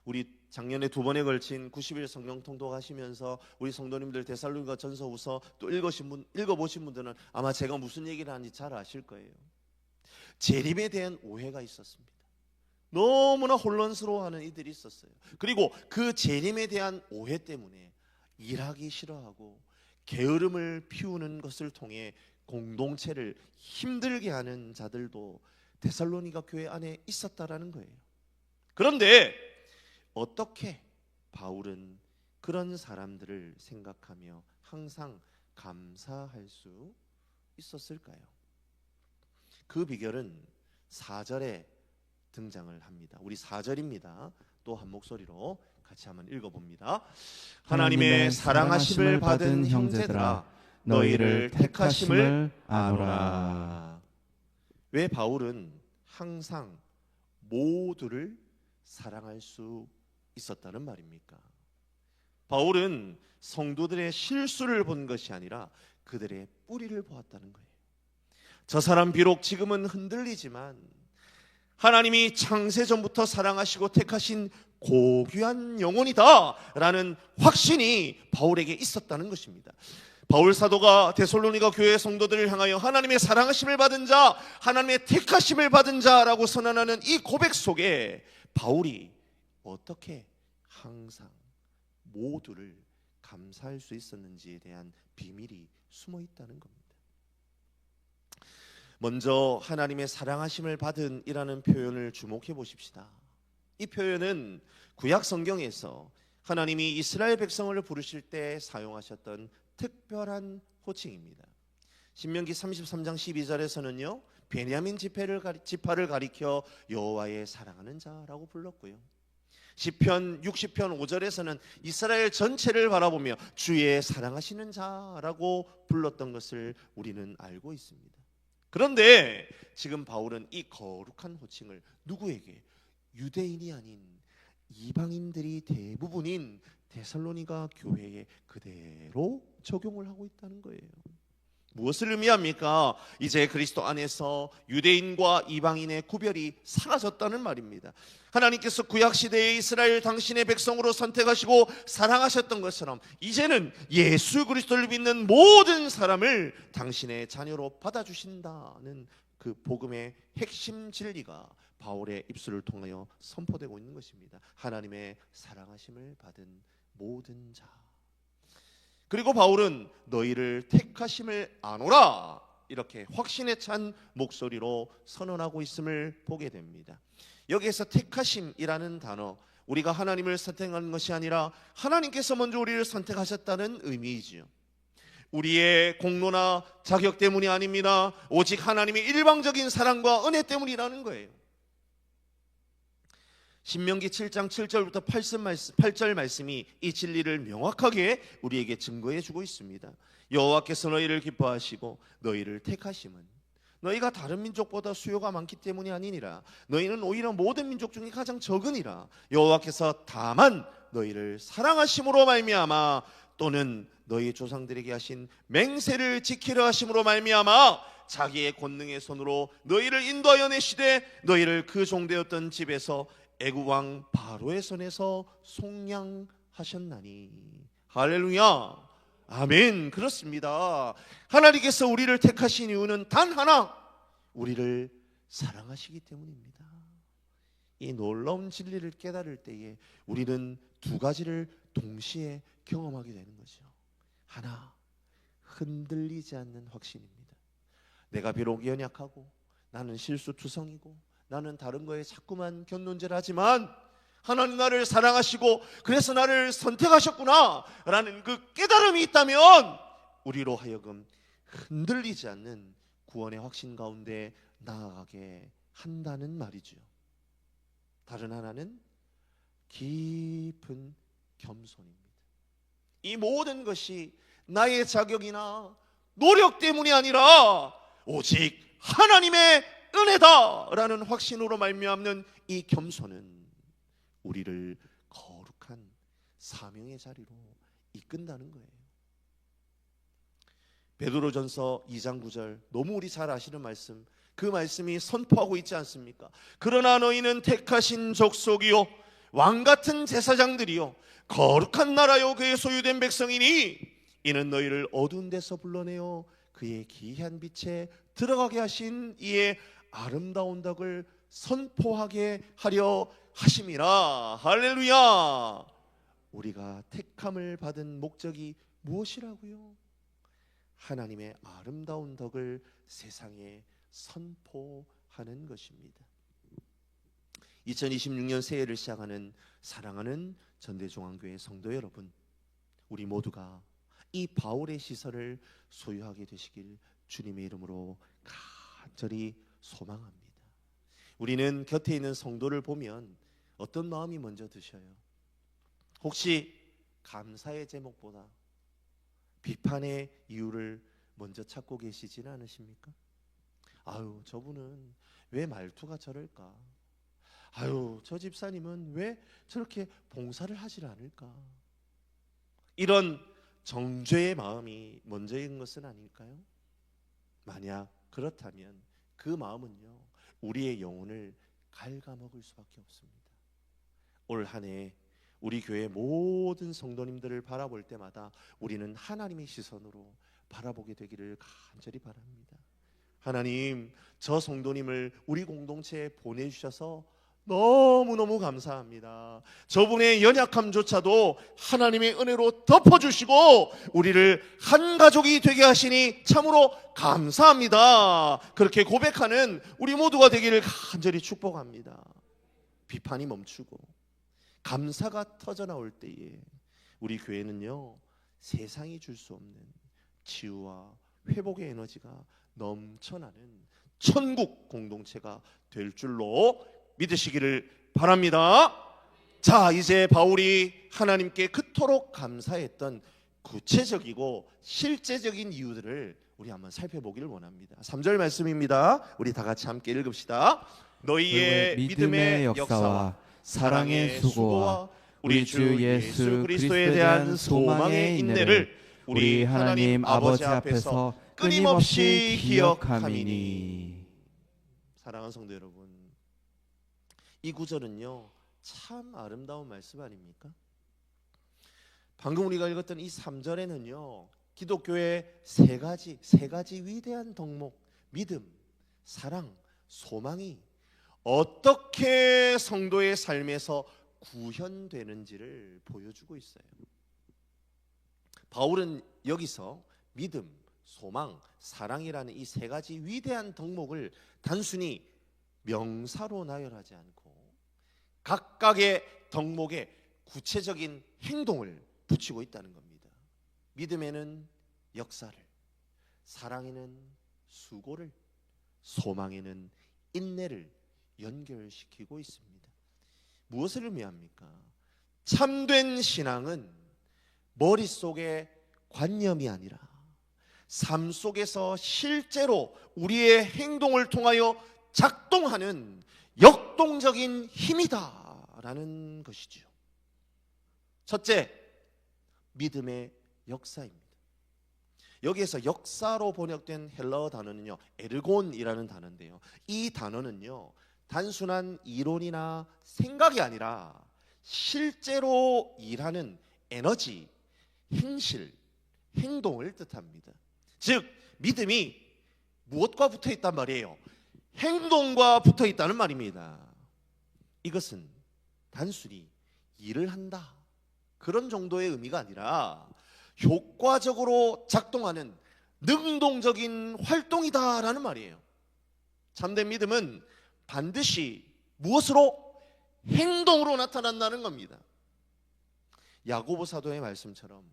우리 작년에 2번에 걸친 90일 성경 통독하시면서 우리 성도님들 데살로니가 전서 후서 또 읽어보신 분들은 아마 제가 무슨 얘기를 하는지 잘 아실 거예요. 재림에 대한 오해가 있었습니다. 너무나 혼란스러워하는 이들이 있었어요. 그리고 그 재림에 대한 오해 때문에 일하기 싫어하고 게으름을 피우는 것을 통해 공동체를 힘들게 하는 자들도 데살로니가 교회 안에 있었다라는 거예요. 그런데 어떻게 바울은 그런 사람들을 생각하며 항상 감사할 수 있었을까요? 그 비결은 4절에 등장을 합니다. 우리 4절입니다. 또 한 목소리로 같이 한번 읽어봅니다. 하나님의 사랑하심을 받은 형제들아 너희를 택하심을 아노라. 왜 바울은 항상 모두를 사랑할 수 있었다는 말입니까? 바울은 성도들의 실수를 본 것이 아니라 그들의 뿌리를 보았다는 거예요. 저 사람 비록 지금은 흔들리지만 하나님이 창세전부터 사랑하시고 택하신 고귀한 영혼이다 라는 확신이 바울에게 있었다는 것입니다. 바울 사도가 데살로니가 교회 성도들을 향하여 하나님의 사랑하심을 받은 자, 하나님의 택하심을 받은 자라고 선언하는 이 고백 속에 바울이 어떻게 항상 모두를 감사할 수 있었는지에 대한 비밀이 숨어 있다는 겁니다. 먼저 하나님의 사랑하심을 받은 이라는 표현을 주목해 보십시다. 이 표현은 구약 성경에서 하나님이 이스라엘 백성을 부르실 때 사용하셨던 특별한 호칭입니다. 신명기 33장 12절에서는요 베냐민 지파를 가리켜 여호와의 사랑하는 자라고 불렀고요. 시편 60편 5절에서는 이스라엘 전체를 바라보며 주의 사랑하시는 자라고 불렀던 것을 우리는 알고 있습니다. 그런데 지금 바울은 이 거룩한 호칭을 누구에게? 유대인이 아닌 이방인들이 대부분인 데살로니가 교회에 그대로 적용을 하고 있다는 거예요. 무엇을 의미합니까? 이제 그리스도 안에서 유대인과 이방인의 구별이 사라졌다는 말입니다. 하나님께서 구약시대의 이스라엘 당신의 백성으로 선택하시고 사랑하셨던 것처럼 이제는 예수 그리스도를 믿는 모든 사람을 당신의 자녀로 받아주신다는 그 복음의 핵심 진리가 바울의 입술을 통하여 선포되고 있는 것입니다. 하나님의 사랑하심을 받은 모든 자. 그리고 바울은 너희를 택하심을 아노라 이렇게 확신에 찬 목소리로 선언하고 있음을 보게 됩니다. 여기에서 택하심이라는 단어, 우리가 하나님을 선택하는 것이 아니라 하나님께서 먼저 우리를 선택하셨다는 의미이지요. 우리의 공로나 자격 때문이 아닙니다. 오직 하나님의 일방적인 사랑과 은혜 때문이라는 거예요. 신명기 7장 7절부터 8절 말씀이 이 진리를 명확하게 우리에게 증거해 주고 있습니다. 여호와께서 너희를 기뻐하시고 너희를 택하심은 너희가 다른 민족보다 수요가 많기 때문이 아니니라. 너희는 오히려 모든 민족 중에 가장 적으니라. 여호와께서 다만 너희를 사랑하심으로 말미암아 또는 너희 조상들에게 하신 맹세를 지키려 하심으로 말미암아 자기의 권능의 손으로 너희를 인도하여 내시되 너희를 그 종되었던 집에서 애굽 왕 바로의 손에서 속량하셨나니. 할렐루야. 아멘. 그렇습니다. 하나님께서 우리를 택하신 이유는 단 하나, 우리를 사랑하시기 때문입니다. 이 놀라운 진리를 깨달을 때에 우리는 두 가지를 동시에 경험하게 되는 거죠. 하나, 흔들리지 않는 확신입니다. 내가 비록 연약하고 나는 실수투성이고 나는 다른 거에 자꾸만 견눈질 하지만 하나님 나를 사랑하시고 그래서 나를 선택하셨구나 라는 그 깨달음이 있다면 우리로 하여금 흔들리지 않는 구원의 확신 가운데 나아가게 한다는 말이죠. 다른 하나는 깊은 겸손입니다. 이 모든 것이 나의 자격이나 노력 때문이 아니라 오직 하나님의 은혜다라는 확신으로 말미암는 이 겸손은 우리를 거룩한 사명의 자리로 이끈다는 거예요. 베드로전서 2장 9절 너무 우리 잘 아시는 말씀, 그 말씀이 선포하고 있지 않습니까? 그러나 너희는 택하신 족속이요 왕같은 제사장들이요 거룩한 나라요 그의 소유된 백성이니 이는 너희를 어두운 데서 불러내어 그의 기이한 빛에 들어가게 하신 이의 아름다운 덕을 선포하게 하려 하심이라. 할렐루야. 우리가 택함을 받은 목적이 무엇이라고요? 하나님의 아름다운 덕을 세상에 선포하는 것입니다. 2026년 새해를 시작하는 사랑하는 전대중앙교회 성도 여러분, 우리 모두가 이 바울의 시설을 소유하게 되시길 주님의 이름으로 간절히 소망합니다. 우리는 곁에 있는 성도를 보면 어떤 마음이 먼저 드셔요? 혹시 감사의 제목보다 비판의 이유를 먼저 찾고 계시지는 않으십니까? 아유, 저분은 왜 말투가 저럴까? 아유, 저 집사님은 왜 저렇게 봉사를 하질 않을까? 이런 정죄의 마음이 먼저인 것은 아닐까요? 만약 그렇다면 그 마음은요, 우리의 영혼을 갉아먹을 수밖에 없습니다. 올 한 해 우리 교회 모든 성도님들을 바라볼 때마다 우리는 하나님의 시선으로 바라보게 되기를 간절히 바랍니다. 하나님, 저 성도님을 우리 공동체에 보내주셔서 너무너무 감사합니다. 저분의 연약함조차도 하나님의 은혜로 덮어주시고 우리를 한 가족이 되게 하시니 참으로 감사합니다. 그렇게 고백하는 우리 모두가 되기를 간절히 축복합니다. 비판이 멈추고 감사가 터져나올 때에 우리 교회는요, 세상이 줄 수 없는 치유와 회복의 에너지가 넘쳐나는 천국 공동체가 될 줄로 믿으시기를 바랍니다. 자, 이제 바울이 하나님께 그토록 감사했던 구체적이고 실제적인 이유들을 우리 한번 살펴보기를 원합니다. 3절 말씀입니다. 우리 다 같이 함께 읽읍시다. 너희의 믿음의 역사와 사랑의 수고와 우리 주 예수 그리스도에 대한 소망의 인내를 우리 하나님 아버지 앞에서 끊임없이 기억함이니. 사랑하는 성도 여러분, 이 구절은요, 참 아름다운 말씀 아닙니까? 방금 우리가 읽었던 이 3절에는요, 기독교의 세 가지 위대한 덕목, 믿음, 사랑, 소망이 어떻게 성도의 삶에서 구현되는지를 보여주고 있어요. 바울은 여기서 믿음, 소망, 사랑이라는 이 세 가지 위대한 덕목을 단순히 명사로 나열하지 않고 각각의 덕목에 구체적인 행동을 붙이고 있다는 겁니다. 믿음에는 역사를, 사랑에는 수고를, 소망에는 인내를 연결시키고 있습니다. 무엇을 의미합니까? 참된 신앙은 머릿속의 관념이 아니라 삶 속에서 실제로 우리의 행동을 통하여 작동하는 역동적인 힘이다라는 것이죠. 첫째, 믿음의 역사입니다. 여기에서 역사로 번역된 헬라어 단어는요, 에르곤이라는 단어인데요, 이 단어는요, 단순한 이론이나 생각이 아니라 실제로 일하는 에너지, 행실, 행동을 뜻합니다. 즉, 믿음이 무엇과 붙어 있단 말이에요? 행동과 붙어 있다는 말입니다. 이것은 단순히 일을 한다, 그런 정도의 의미가 아니라 효과적으로 작동하는 능동적인 활동이다라는 말이에요. 참된 믿음은 반드시 무엇으로? 행동으로 나타난다는 겁니다. 야고보 사도의 말씀처럼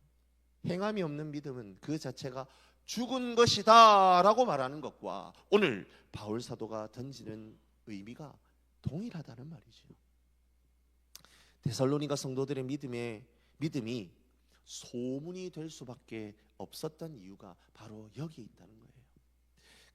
행함이 없는 믿음은 그 자체가 죽은 것이다 라고 말하는 것과 오늘 바울 사도가 던지는 의미가 동일하다는 말이죠. 데살로니가 성도들의 믿음이 소문이 될 수밖에 없었던 이유가 바로 여기에 있다는 거예요.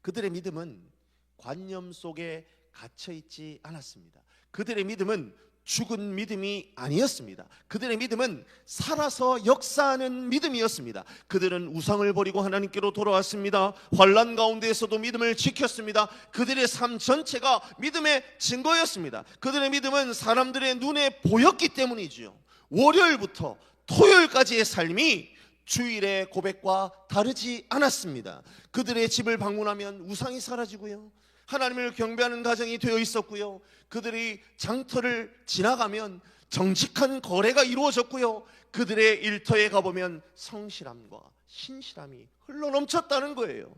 그들의 믿음은 관념 속에 갇혀 있지 않았습니다. 그들의 믿음은 죽은 믿음이 아니었습니다. 그들의 믿음은 살아서 역사하는 믿음이었습니다. 그들은 우상을 버리고 하나님께로 돌아왔습니다. 환난 가운데에서도 믿음을 지켰습니다. 그들의 삶 전체가 믿음의 증거였습니다. 그들의 믿음은 사람들의 눈에 보였기 때문이지요. 월요일부터 토요일까지의 삶이 주일의 고백과 다르지 않았습니다. 그들의 집을 방문하면 우상이 사라지고요, 하나님을 경배하는 가정이 되어 있었고요, 그들이 장터를 지나가면 정직한 거래가 이루어졌고요, 그들의 일터에 가보면 성실함과 신실함이 흘러넘쳤다는 거예요.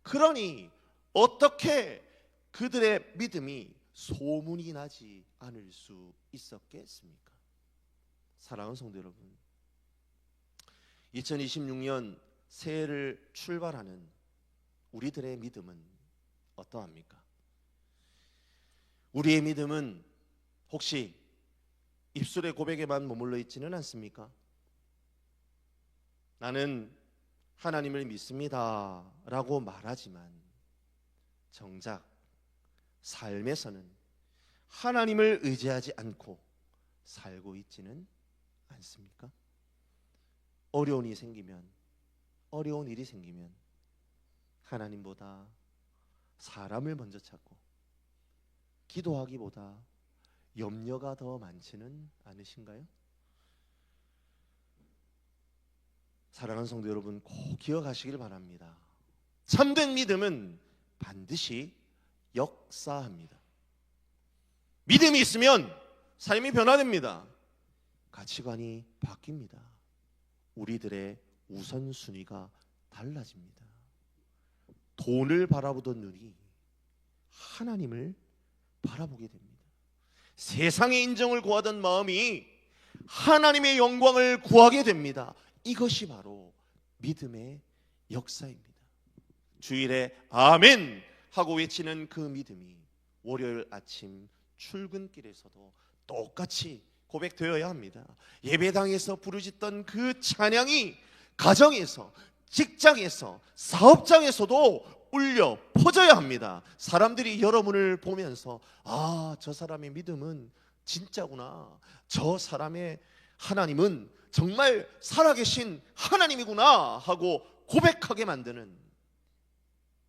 그러니 어떻게 그들의 믿음이 소문이 나지 않을 수 있었겠습니까? 사랑하는 성도 여러분, 2026년 새해를 출발하는 우리들의 믿음은 어떠합니까? 우리의 믿음은 혹시 입술의 고백에만 머물러 있지는 않습니까? 나는 하나님을 믿습니다 라고 말하지만 정작 삶에서는 하나님을 의지하지 않고 살고 있지는 않습니까? 어려운 일이 생기면 하나님보다 사람을 먼저 찾고 기도하기보다 염려가 더 많지는 않으신가요? 사랑하는 성도 여러분, 꼭 기억하시길 바랍니다. 참된 믿음은 반드시 역사합니다. 믿음이 있으면 삶이 변화됩니다. 가치관이 바뀝니다. 우리들의 우선순위가 달라집니다. 돈을 바라보던 눈이 하나님을 바라보게 됩니다. 세상의 인정을 구하던 마음이 하나님의 영광을 구하게 됩니다. 이것이 바로 믿음의 역사입니다. 주일에 아멘 하고 외치는 그 믿음이 월요일 아침 출근길에서도 똑같이 고백되어야 합니다. 예배당에서 부르짖던 그 찬양이 가정에서, 직장에서, 사업장에서도 울려 퍼져야 합니다. 사람들이 여러분을 보면서 아, 저 사람의 믿음은 진짜구나, 저 사람의 하나님은 정말 살아계신 하나님이구나 하고 고백하게 만드는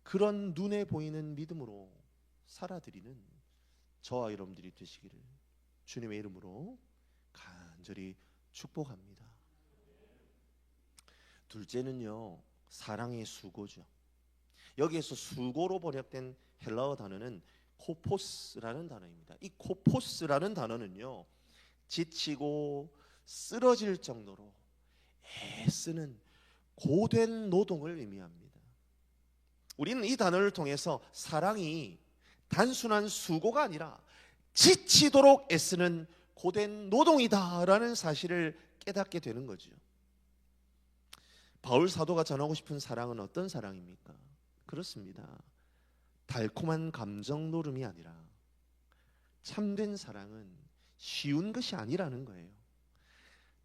그런 눈에 보이는 믿음으로 살아드리는 저와 여러분들이 되시기를 주님의 이름으로 간절히 축복합니다. 둘째는요, 사랑의 수고죠. 여기에서 수고로 번역된 헬라어 단어는 코포스라는 단어입니다. 이 코포스라는 단어는요, 지치고 쓰러질 정도로 애쓰는 고된 노동을 의미합니다. 우리는 이 단어를 통해서 사랑이 단순한 수고가 아니라 지치도록 애쓰는 고된 노동이다라는 사실을 깨닫게 되는 거죠. 바울 사도가 전하고 싶은 사랑은 어떤 사랑입니까? 그렇습니다. 달콤한 감정 노름이 아니라 참된 사랑은 쉬운 것이 아니라는 거예요.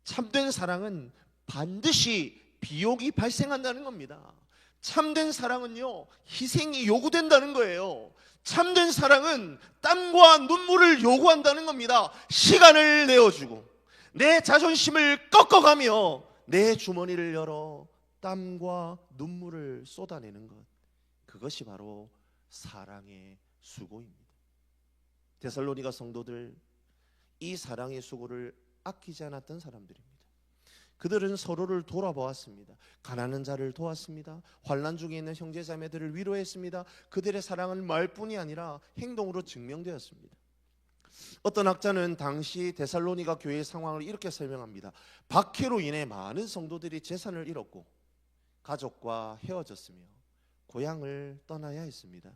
참된 사랑은 반드시 비용이 발생한다는 겁니다. 참된 사랑은요, 희생이 요구된다는 거예요. 참된 사랑은 땀과 눈물을 요구한다는 겁니다. 시간을 내어주고 내 자존심을 꺾어가며 내 주머니를 열어 땀과 눈물을 쏟아내는 것, 그것이 바로 사랑의 수고입니다. 데살로니가 성도들, 이 사랑의 수고를 아끼지 않았던 사람들입니다. 그들은 서로를 돌아보았습니다. 가난한 자를 도왔습니다. 환난 중에 있는 형제자매들을 위로했습니다. 그들의 사랑은 말뿐이 아니라 행동으로 증명되었습니다. 어떤 학자는 당시 데살로니가 교회의 상황을 이렇게 설명합니다. 박해로 인해 많은 성도들이 재산을 잃었고 가족과 헤어졌으며 고향을 떠나야 했습니다.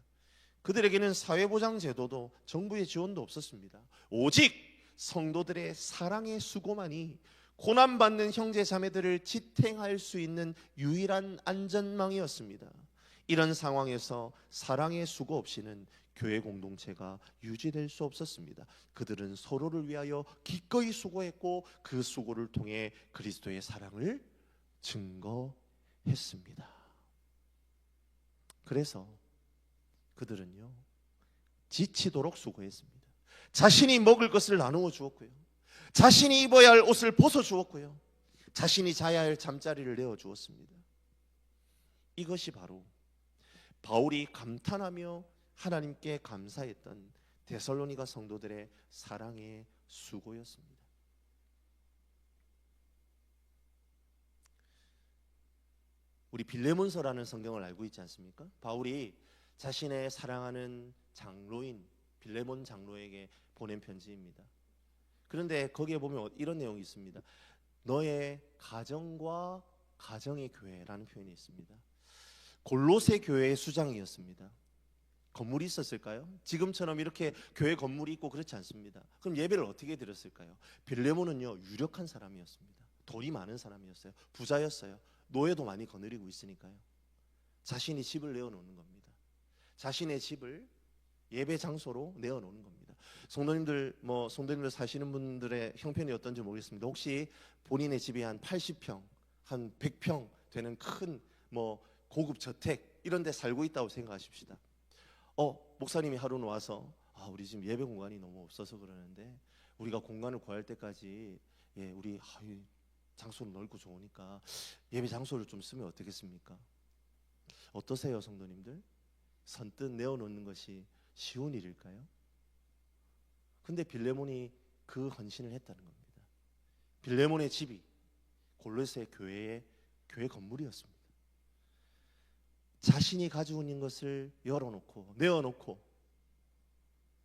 그들에게는 사회보장 제도도 정부의 지원도 없었습니다. 오직 성도들의 사랑의 수고만이 고난받는 형제 자매들을 지탱할 수 있는 유일한 안전망이었습니다. 이런 상황에서 사랑의 수고 없이는 교회 공동체가 유지될 수 없었습니다. 그들은 서로를 위하여 기꺼이 수고했고 그 수고를 통해 그리스도의 사랑을 증거했습니다. 그래서 그들은요, 지치도록 수고했습니다. 자신이 먹을 것을 나누어 주었고요, 자신이 입어야 할 옷을 벗어주었고요, 자신이 자야 할 잠자리를 내어주었습니다. 이것이 바로 바울이 감탄하며 하나님께 감사했던 데살로니가 성도들의 사랑의 수고였습니다. 우리 빌레몬서라는 성경을 알고 있지 않습니까? 바울이 자신의 사랑하는 장로인 빌레몬 장로에게 보낸 편지입니다. 그런데 거기에 보면 이런 내용이 있습니다. 너의 가정과 가정의 교회라는 표현이 있습니다. 골로새 교회의 수장이었습니다. 건물이 있었을까요? 지금처럼 이렇게 교회 건물이 있고 그렇지 않습니다. 그럼 예배를 어떻게 드렸을까요? 빌레몬은요, 유력한 사람이었습니다. 돈이 많은 사람이었어요. 부자였어요. 노예도 많이 거느리고 있으니까요. 자신이 집을 내어놓는 겁니다. 자신의 집을 예배 장소로 내어놓는 겁니다. 성도님들 성도님들 사시는 분들의 형편이 어떤지 모르겠습니다. 혹시 본인의 집이 한 80평, 한 100평 되는 큰 고급 저택 이런 데 살고 있다고 생각하십시다. 목사님이 하루는 와서 우리 지금 예배 공간이 너무 없어서 그러는데 우리가 공간을 구할 때까지 우리 장소는 넓고 좋으니까 예배 장소를 좀 쓰면 어떻겠습니까? 어떠세요, 성도님들? 선뜻 내어놓는 것이 쉬운 일일까요? 근데 빌레몬이 그 헌신을 했다는 겁니다. 빌레몬의 집이 골로새 교회의 교회 건물이었습니다. 자신이 가지고 있는 것을 열어놓고 내어놓고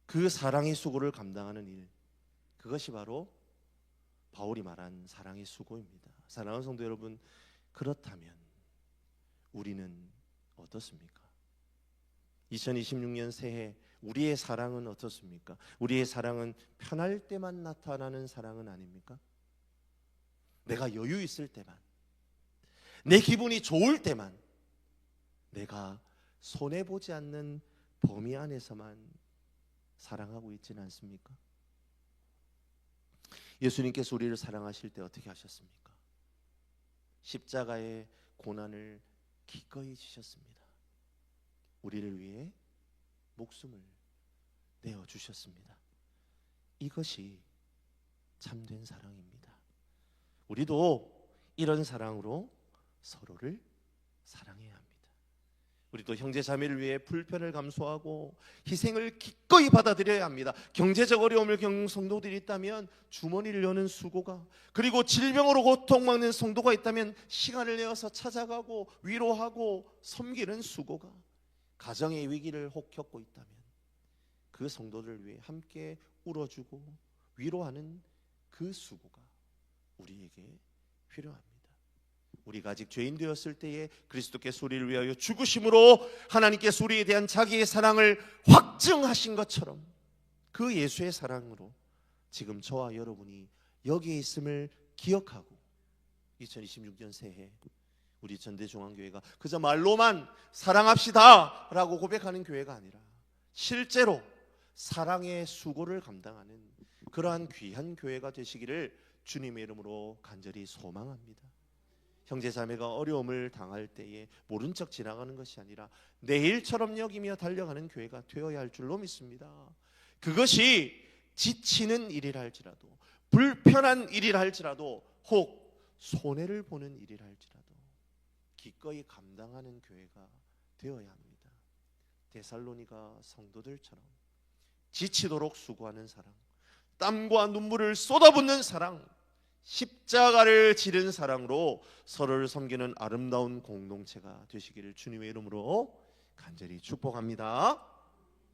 그 사랑의 수고를 감당하는 일, 그것이 바로 바울이 말한 사랑의 수고입니다. 사랑하는 성도 여러분, 그렇다면 우리는 어떻습니까? 2026년 새해 우리의 사랑은 어떻습니까? 우리의 사랑은 편할 때만 나타나는 사랑은 아닙니까? 내가 여유 있을 때만, 내 기분이 좋을 때만, 내가 손해보지 않는 범위 안에서만 사랑하고 있지는 않습니까? 예수님께서 우리를 사랑하실 때 어떻게 하셨습니까? 십자가의 고난을 기꺼이 지셨습니다. 우리를 위해 목숨을 내어주셨습니다. 이것이 참된 사랑입니다. 우리도 이런 사랑으로 서로를 사랑해야 합니다. 우리도 형제 자매를 위해 불편을 감수하고 희생을 기꺼이 받아들여야 합니다. 경제적 어려움을 겪는 성도들이 있다면 주머니를 여는 수고가, 그리고 질병으로 고통받는 성도가 있다면 시간을 내어서 찾아가고 위로하고 섬기는 수고가, 가정의 위기를 혹 겪고 있다면 그 성도들을 위해 함께 울어주고 위로하는 그 수고가 우리에게 필요합니다. 우리가 아직 죄인 되었을 때에 그리스도께서 우리를 위하여 죽으심으로 하나님께서 우리에 대한 자기의 사랑을 확증하신 것처럼 그 예수의 사랑으로 지금 저와 여러분이 여기에 있음을 기억하고 2026년 새해 우리 전대중앙교회가 그저 말로만 사랑합시다 라고 고백하는 교회가 아니라 실제로 사랑의 수고를 감당하는 그러한 귀한 교회가 되시기를 주님의 이름으로 간절히 소망합니다. 형제자매가 어려움을 당할 때에 모른 척 지나가는 것이 아니라 내일처럼 여기며 달려가는 교회가 되어야 할 줄로 믿습니다. 그것이 지치는 일이라 할지라도, 불편한 일이라 할지라도, 혹 손해를 보는 일이라 할지라도 기꺼이 감당하는 교회가 되어야 합니다. 데살로니가 성도들처럼 지치도록 수고하는 사랑, 땀과 눈물을 쏟아붓는 사랑, 십자가를 지른 사랑으로 서로를 섬기는 아름다운 공동체가 되시기를 주님의 이름으로 간절히 축복합니다.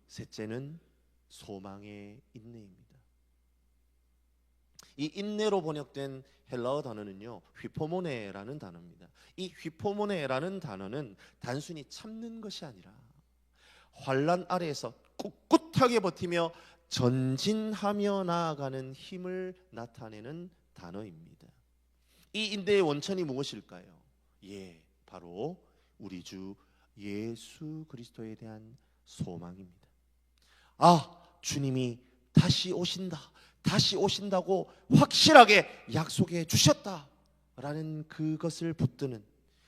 셋째는 소망의 인내입니다. 이 인내로 번역된 헬라어 단어는요, 휘포모네라는 단어입니다. 이 휘포모네라는 단어는 단순히 참는 것이 아니라 환난 아래에서 꿋꿋하게 버티며 전진하며 나아가는 힘을 나타내는 단어입니다. 이 인내의 원천이 무엇일까요? 바로 우리 주 예수 그리스도에 대한 소망입니다. 주님이 다시 오신다고 확실하게 약속해 주셨다라는 그것을 붙드는,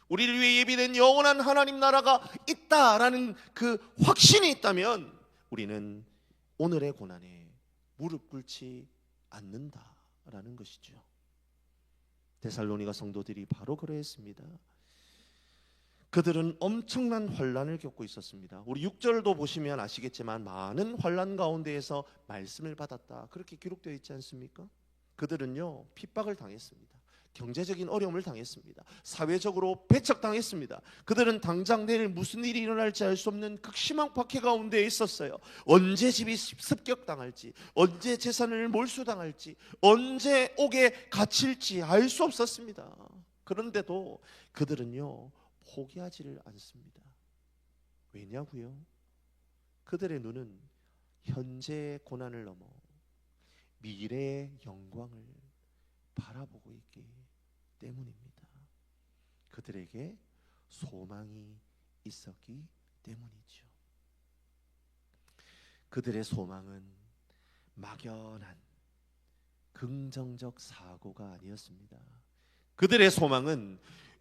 우리를 위해 예비된 영원한 하나님 나라가 있다라는 그 확신이 있다면 우리는 오늘의 고난에 무릎 꿇지 않는다라는 것이죠. 데살로니가 성도들이 바로 그러했습니다. 그들은 엄청난 환난을 겪고 있었습니다. 우리 6절도 보시면 아시겠지만 많은 환난 가운데에서 말씀을 받았다, 그렇게 기록되어 있지 않습니까? 그들은요, 핍박을 당했습니다. 경제적인 어려움을 당했습니다. 사회적으로 배척당했습니다. 그들은 당장 내일 무슨 일이 일어날지 알 수 없는 극심한 박해 가운데 있었어요. 언제 집이 습격당할지, 언제 재산을 몰수당할지, 언제 옥에 갇힐지 알 수 없었습니다. 그런데도 그들은요, 포기하지를 않습니다. 왜냐고요? 그들의 눈은 현재의 고난을 넘어 미래의 영광을 바라보고 있기 때문입니다. 그들에게 소망이 있었기 때문이죠. 그들의 소망은 막연한 긍정적 사고가 아니었습니다. 그들의 소망은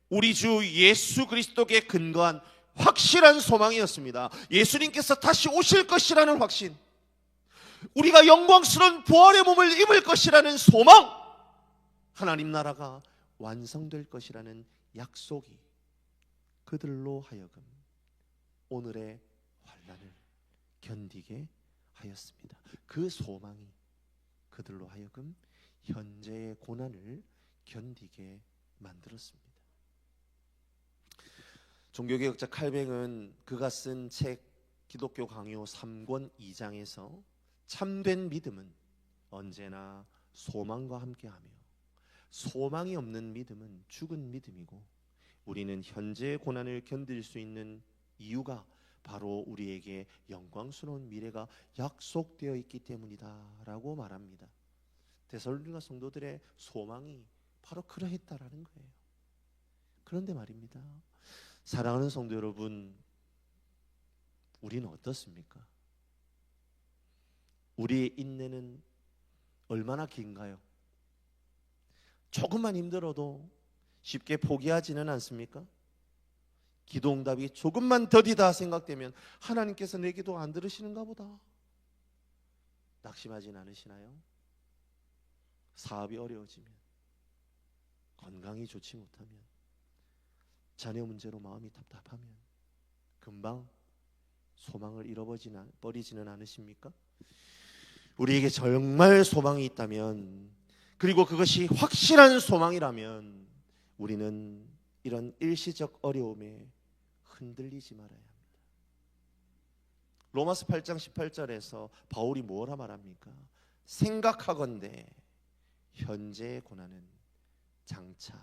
우리 주 예수 그리스도께 근거한 확실한 소망이었습니다. 예수님께서 다시 오실 것이라는 확신, 우리가 영광스러운 부활의 몸을 입을 것이라는 소망, 하나님 나라가 완성될 것이라는 약속이 그들로 하여금 오늘의 환난을 견디게 하였습니다. 그 소망이 그들로 하여금 현재의 고난을 견디게 만들었습니다. 종교개혁자 칼뱅은 그가 쓴 책 기독교 강요 3권 2장에서 참된 믿음은 언제나 소망과 함께하며 소망이 없는 믿음은 죽은 믿음이고 우리는 현재의 고난을 견딜 수 있는 이유가 바로 우리에게 영광스러운 미래가 약속되어 있기 때문이다 라고 말합니다. 데살로니가 성도들의 소망이 바로 그러했다라는 거예요. 그런데 말입니다, 사랑하는 성도 여러분, 우리는 어떻습니까? 우리의 인내는 얼마나 긴가요? 조금만 힘들어도 쉽게 포기하지는 않습니까? 기도응답이 조금만 더디다 생각되면 하나님께서 내 기도 안 들으시는가 보다 낙심하진 않으시나요? 사업이 어려워지면, 건강이 좋지 못하면, 자녀 문제로 마음이 답답하면 금방 소망을 잃어버리지는 않으십니까? 우리에게 정말 소망이 있다면, 그리고 그것이 확실한 소망이라면 우리는 이런 일시적 어려움에 흔들리지 말아야 합니다. 로마서 8장 18절에서 바울이 뭐라 말합니까? 생각하건대 현재의 고난은 장차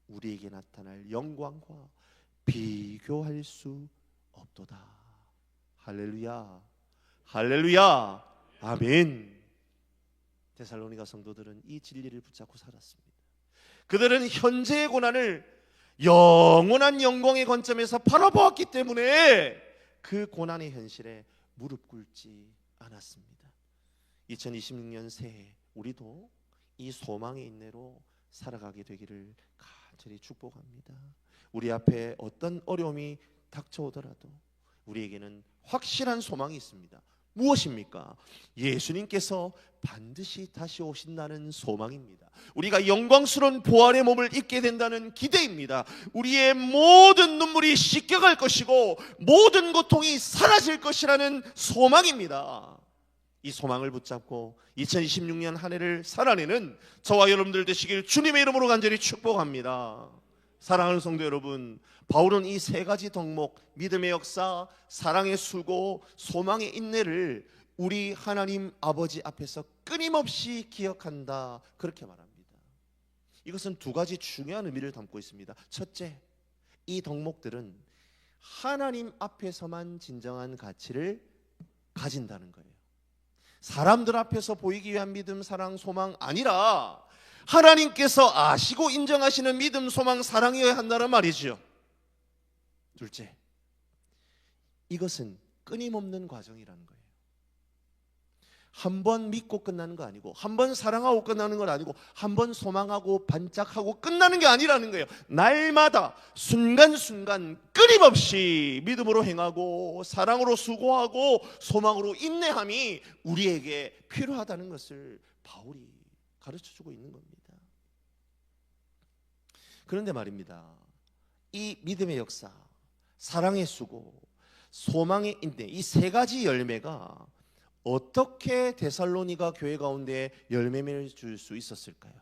우리에게 나타날 영광과 비교할 수 없도다. 할렐루야, 할렐루야, 아멘. 데살로니가 성도들은 이 진리를 붙잡고 살았습니다. 그들은 현재의 고난을 영원한 영광의 관점에서 바라보았기 때문에 그 고난의 현실에 무릎 꿇지 않았습니다. 2026년 새해 우리도 이 소망의 인내로 살아가게 되기를 간절히 축복합니다. 우리 앞에 어떤 어려움이 닥쳐오더라도 우리에게는 확실한 소망이 있습니다. 무엇입니까? 예수님께서 반드시 다시 오신다는 소망입니다. 우리가 영광스러운 부활의 몸을 입게 된다는 기대입니다. 우리의 모든 눈물이 씻겨갈 것이고 모든 고통이 사라질 것이라는 소망입니다. 이 소망을 붙잡고 2026년 한 해를 살아내는 저와 여러분들 되시길 주님의 이름으로 간절히 축복합니다. 사랑하는 성도 여러분, 바울은 이 세 가지 덕목, 믿음의 역사, 사랑의 수고, 소망의 인내를 우리 하나님 아버지 앞에서 끊임없이 기억한다, 그렇게 말합니다. 이것은 두 가지 중요한 의미를 담고 있습니다. 첫째, 이 덕목들은 하나님 앞에서만 진정한 가치를 가진다는 거예요. 사람들 앞에서 보이기 위한 믿음, 사랑, 소망 아니라 하나님께서 아시고 인정하시는 믿음, 소망, 사랑이어야 한다는 말이죠. 둘째, 이것은 끊임없는 과정이라는 거예요. 한 번 믿고 끝나는 거 아니고, 한 번 사랑하고 끝나는 건 아니고, 한 번 소망하고 반짝하고 끝나는 게 아니라는 거예요. 날마다 순간순간 끊임없이 믿음으로 행하고 사랑으로 수고하고 소망으로 인내함이 우리에게 필요하다는 것을 바울이 가르쳐주고 있는 겁니다. 그런데 말입니다, 이 믿음의 역사, 사랑의 수고, 소망의 인내, 이 세 가지 열매가 어떻게 데살로니가 교회 가운데 열매를 줄 수 있었을까요?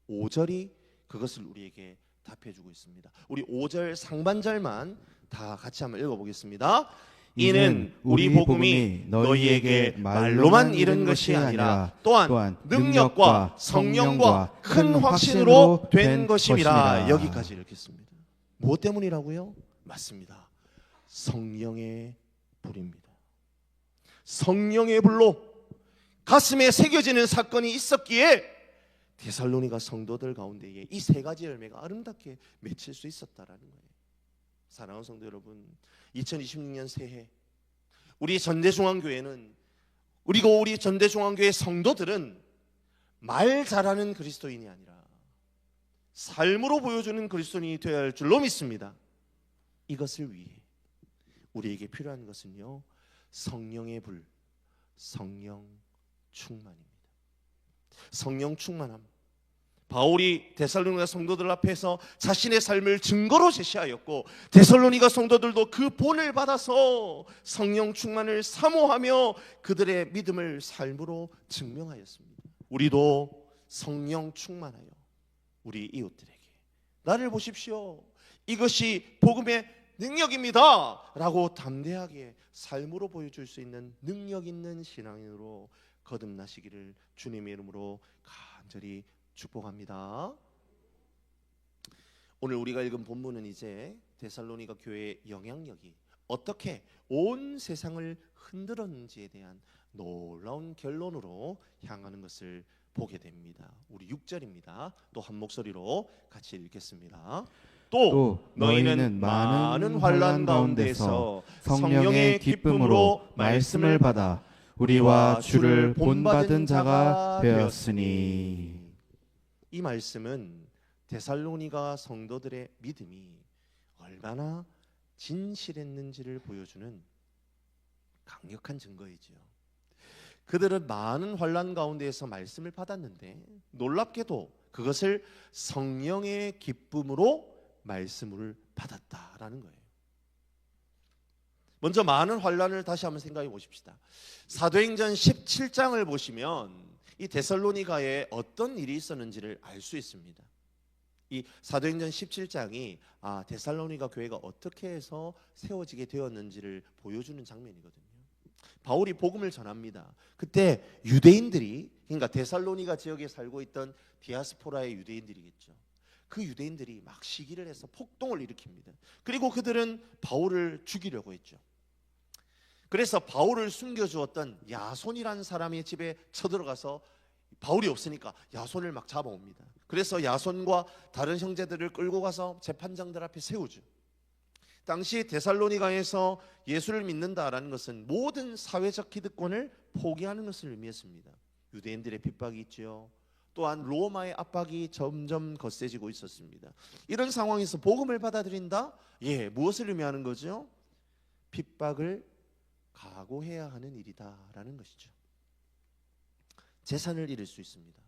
5절이 그것을 우리에게 답해주고 있습니다. 우리 5절 상반절만 다 같이 한번 읽어보겠습니다. 이는 우리 복음이 너희에게 말로만 이른 것이 아니라 또한 능력과 성령과 큰 확신으로 된 것임이라. 여기까지 읽겠습니다. 무엇 때문이라고요? 맞습니다. 성령의 불입니다. 성령의 불로 가슴에 새겨지는 사건이 있었기에 데살로니가 성도들 가운데에 이 세 가지 열매가 아름답게 맺힐 수 있었다라는 거예요. 사랑하는 성도 여러분, 2026년 새해 우리 전대중앙교회는 그리고 우리 전대중앙교회 성도들은 말 잘하는 그리스도인이 아니라 삶으로 보여주는 그리스도인이 되어야 할 줄로 믿습니다. 이것을 위해 우리에게 필요한 것은요, 성령의 불, 성령 충만입니다. 성령 충만함. 바울이 데살로니가 성도들 앞에서 자신의 삶을 증거로 제시하였고, 데살로니가 성도들도 그 본을 받아서 성령 충만을 사모하며 그들의 믿음을 삶으로 증명하였습니다. 우리도 성령 충만하여 우리 이웃들에게 나를 보십시오, 이것이 복음의 능력입니다 라고 담대하게 삶으로 보여줄 수 있는 능력 있는 신앙인으로 거듭나시기를 주님의 이름으로 간절히 축복합니다. 오늘 우리가 읽은 본문은 이제 데살로니가 교회의 영향력이 어떻게 온 세상을 흔들었는지에 대한 놀라운 결론으로 향하는 것을 보게 됩니다. 우리 6절입니다. 또 한 목소리로 같이 읽겠습니다. 또 너희는 많은 환난 가운데서 성령의 기쁨으로 말씀을 받아 우리와 주를 본받은 자가 되었으니. 이 말씀은 데살로니가 성도들의 믿음이 얼마나 진실했는지를 보여주는 강력한 증거이지요. 그들은 많은 환난 가운데에서 말씀을 받았는데 놀랍게도 그것을 성령의 기쁨으로 말씀을 받았다라는 거예요. 먼저 많은 환난을 다시 한번 생각해 보십시다. 사도행전 17장을 보시면 이 데살로니가에 어떤 일이 있었는지를 알 수 있습니다. 이 사도행전 17장이 데살로니가 교회가 어떻게 해서 세워지게 되었는지를 보여주는 장면이거든요. 바울이 복음을 전합니다. 그때 유대인들이, 그러니까 데살로니가 지역에 살고 있던 디아스포라의 유대인들이겠죠. 그 유대인들이 막 시기를 해서 폭동을 일으킵니다. 그리고 그들은 바울을 죽이려고 했죠. 그래서 바울을 숨겨주었던 야손이라는 사람의 집에 쳐들어가서 바울이 없으니까 야손을 막 잡아옵니다. 그래서 야손과 다른 형제들을 끌고 가서 재판장들 앞에 세우죠. 당시 데살로니가에서 예수를 믿는다라는 것은 모든 사회적 기득권을 포기하는 것을 의미했습니다. 유대인들의 핍박이 있죠. 또한 로마의 압박이 점점 거세지고 있었습니다. 이런 상황에서 복음을 받아들인다? 무엇을 의미하는 거죠? 핍박을 각오해야 하는 일이다라는 것이죠. 재산을 잃을 수 있습니다.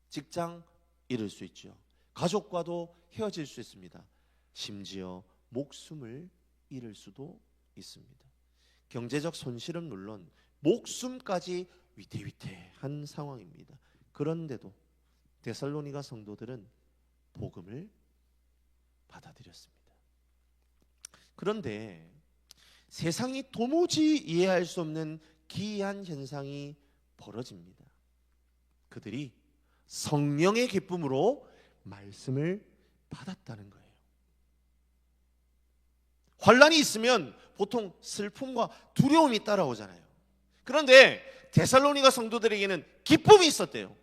직장 잃을 수 있죠. 가족과도 헤어질 수 있습니다. 심지어 목숨을 잃을 수도 있습니다. 경제적 손실은 물론 목숨까지 위태위태한 상황입니다. 그런데도 데살로니가 성도들은 복음을 받아들였습니다. 그런데 세상이 도무지 이해할 수 없는 기이한 현상이 벌어집니다. 그들이 성령의 기쁨으로 말씀을 받았다는 거예요. 환난이 있으면 보통 슬픔과 두려움이 따라오잖아요. 그런데 데살로니가 성도들에게는 기쁨이 있었대요.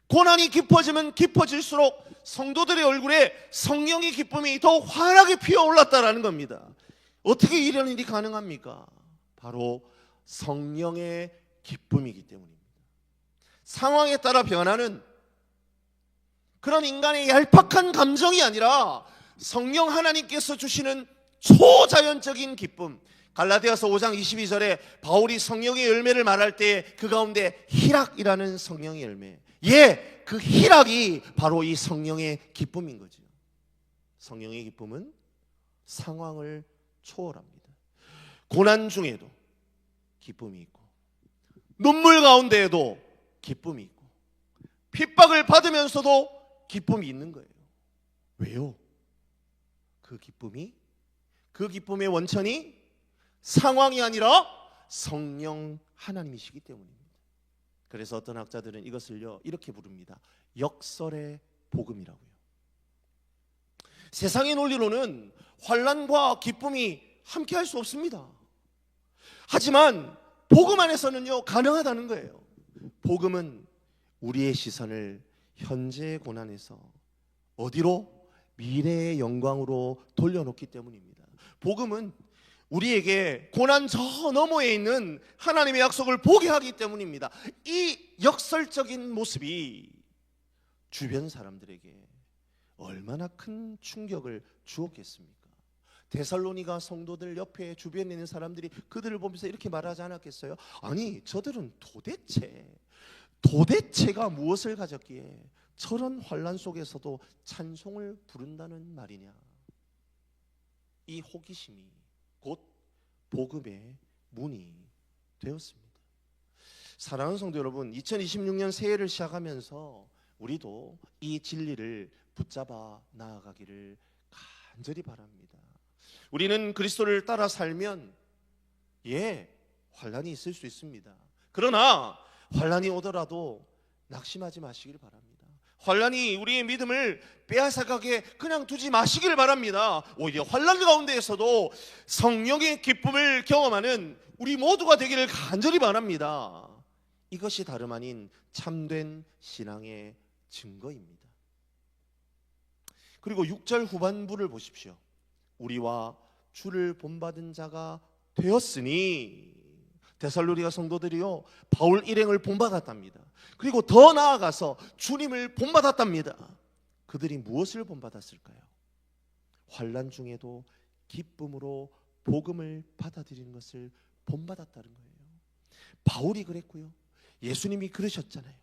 고난이 깊어지면 깊어질수록 성도들의 얼굴에 성령의 기쁨이 더 환하게 피어올랐다라는 겁니다. 어떻게 이런 일이 가능합니까? 바로 성령의 기쁨이기 때문입니다. 상황에 따라 변하는 그런 인간의 얄팍한 감정이 아니라 성령 하나님께서 주시는 초자연적인 기쁨. 갈라디아서 5장 22절에 바울이 성령의 열매를 말할 때 그 가운데 희락이라는 성령의 열매, 그 희락이 바로 이 성령의 기쁨인 거죠. 성령의 기쁨은 상황을 초월합니다. 고난 중에도 기쁨이 있고, 눈물 가운데에도 기쁨이 있고, 핍박을 받으면서도 기쁨이 있는 거예요. 왜요? 그 기쁨의 원천이 상황이 아니라 성령 하나님이시기 때문입니다. 그래서 어떤 학자들은 이것을요 이렇게 부릅니다. 역설의 복음이라고요. 세상의 논리로는 환난과 기쁨이 함께할 수 없습니다. 하지만 복음 안에서는요 가능하다는 거예요. 복음은 우리의 시선을 현재의 고난에서 어디로? 미래의 영광으로 돌려놓기 때문입니다. 복음은 우리에게 고난 저 너머에 있는 하나님의 약속을 보게 하기 때문입니다. 이 역설적인 모습이 주변 사람들에게 얼마나 큰 충격을 주었겠습니까? 데살로니가 성도들 옆에 주변에 있는 사람들이 그들을 보면서 이렇게 말하지 않았겠어요? 아니, 저들은 도대체가 무엇을 가졌기에 저런 환난 속에서도 찬송을 부른다는 말이냐? 이 호기심이 곧 복음의 문이 되었습니다. 사랑하는 성도 여러분, 2026년 새해를 시작하면서 우리도 이 진리를 붙잡아 나아가기를 간절히 바랍니다. 우리는 그리스도를 따라 살면 환난이 있을 수 있습니다. 그러나 환난이 오더라도 낙심하지 마시길 바랍니다. 환난이 우리의 믿음을 빼앗아가게 그냥 두지 마시길 바랍니다. 오히려 환난 가운데에서도 성령의 기쁨을 경험하는 우리 모두가 되기를 간절히 바랍니다. 이것이 다름 아닌 참된 신앙의 증거입니다. 그리고 6절 후반부를 보십시오. 우리와 주를 본받은 자가 되었으니, 데살로니가 성도들이요, 바울 일행을 본받았답니다. 그리고 더 나아가서 주님을 본받았답니다. 그들이 무엇을 본받았을까요? 환난 중에도 기쁨으로 복음을 받아들이는 것을 본받았다는 거예요. 바울이 그랬고요, 예수님이 그러셨잖아요.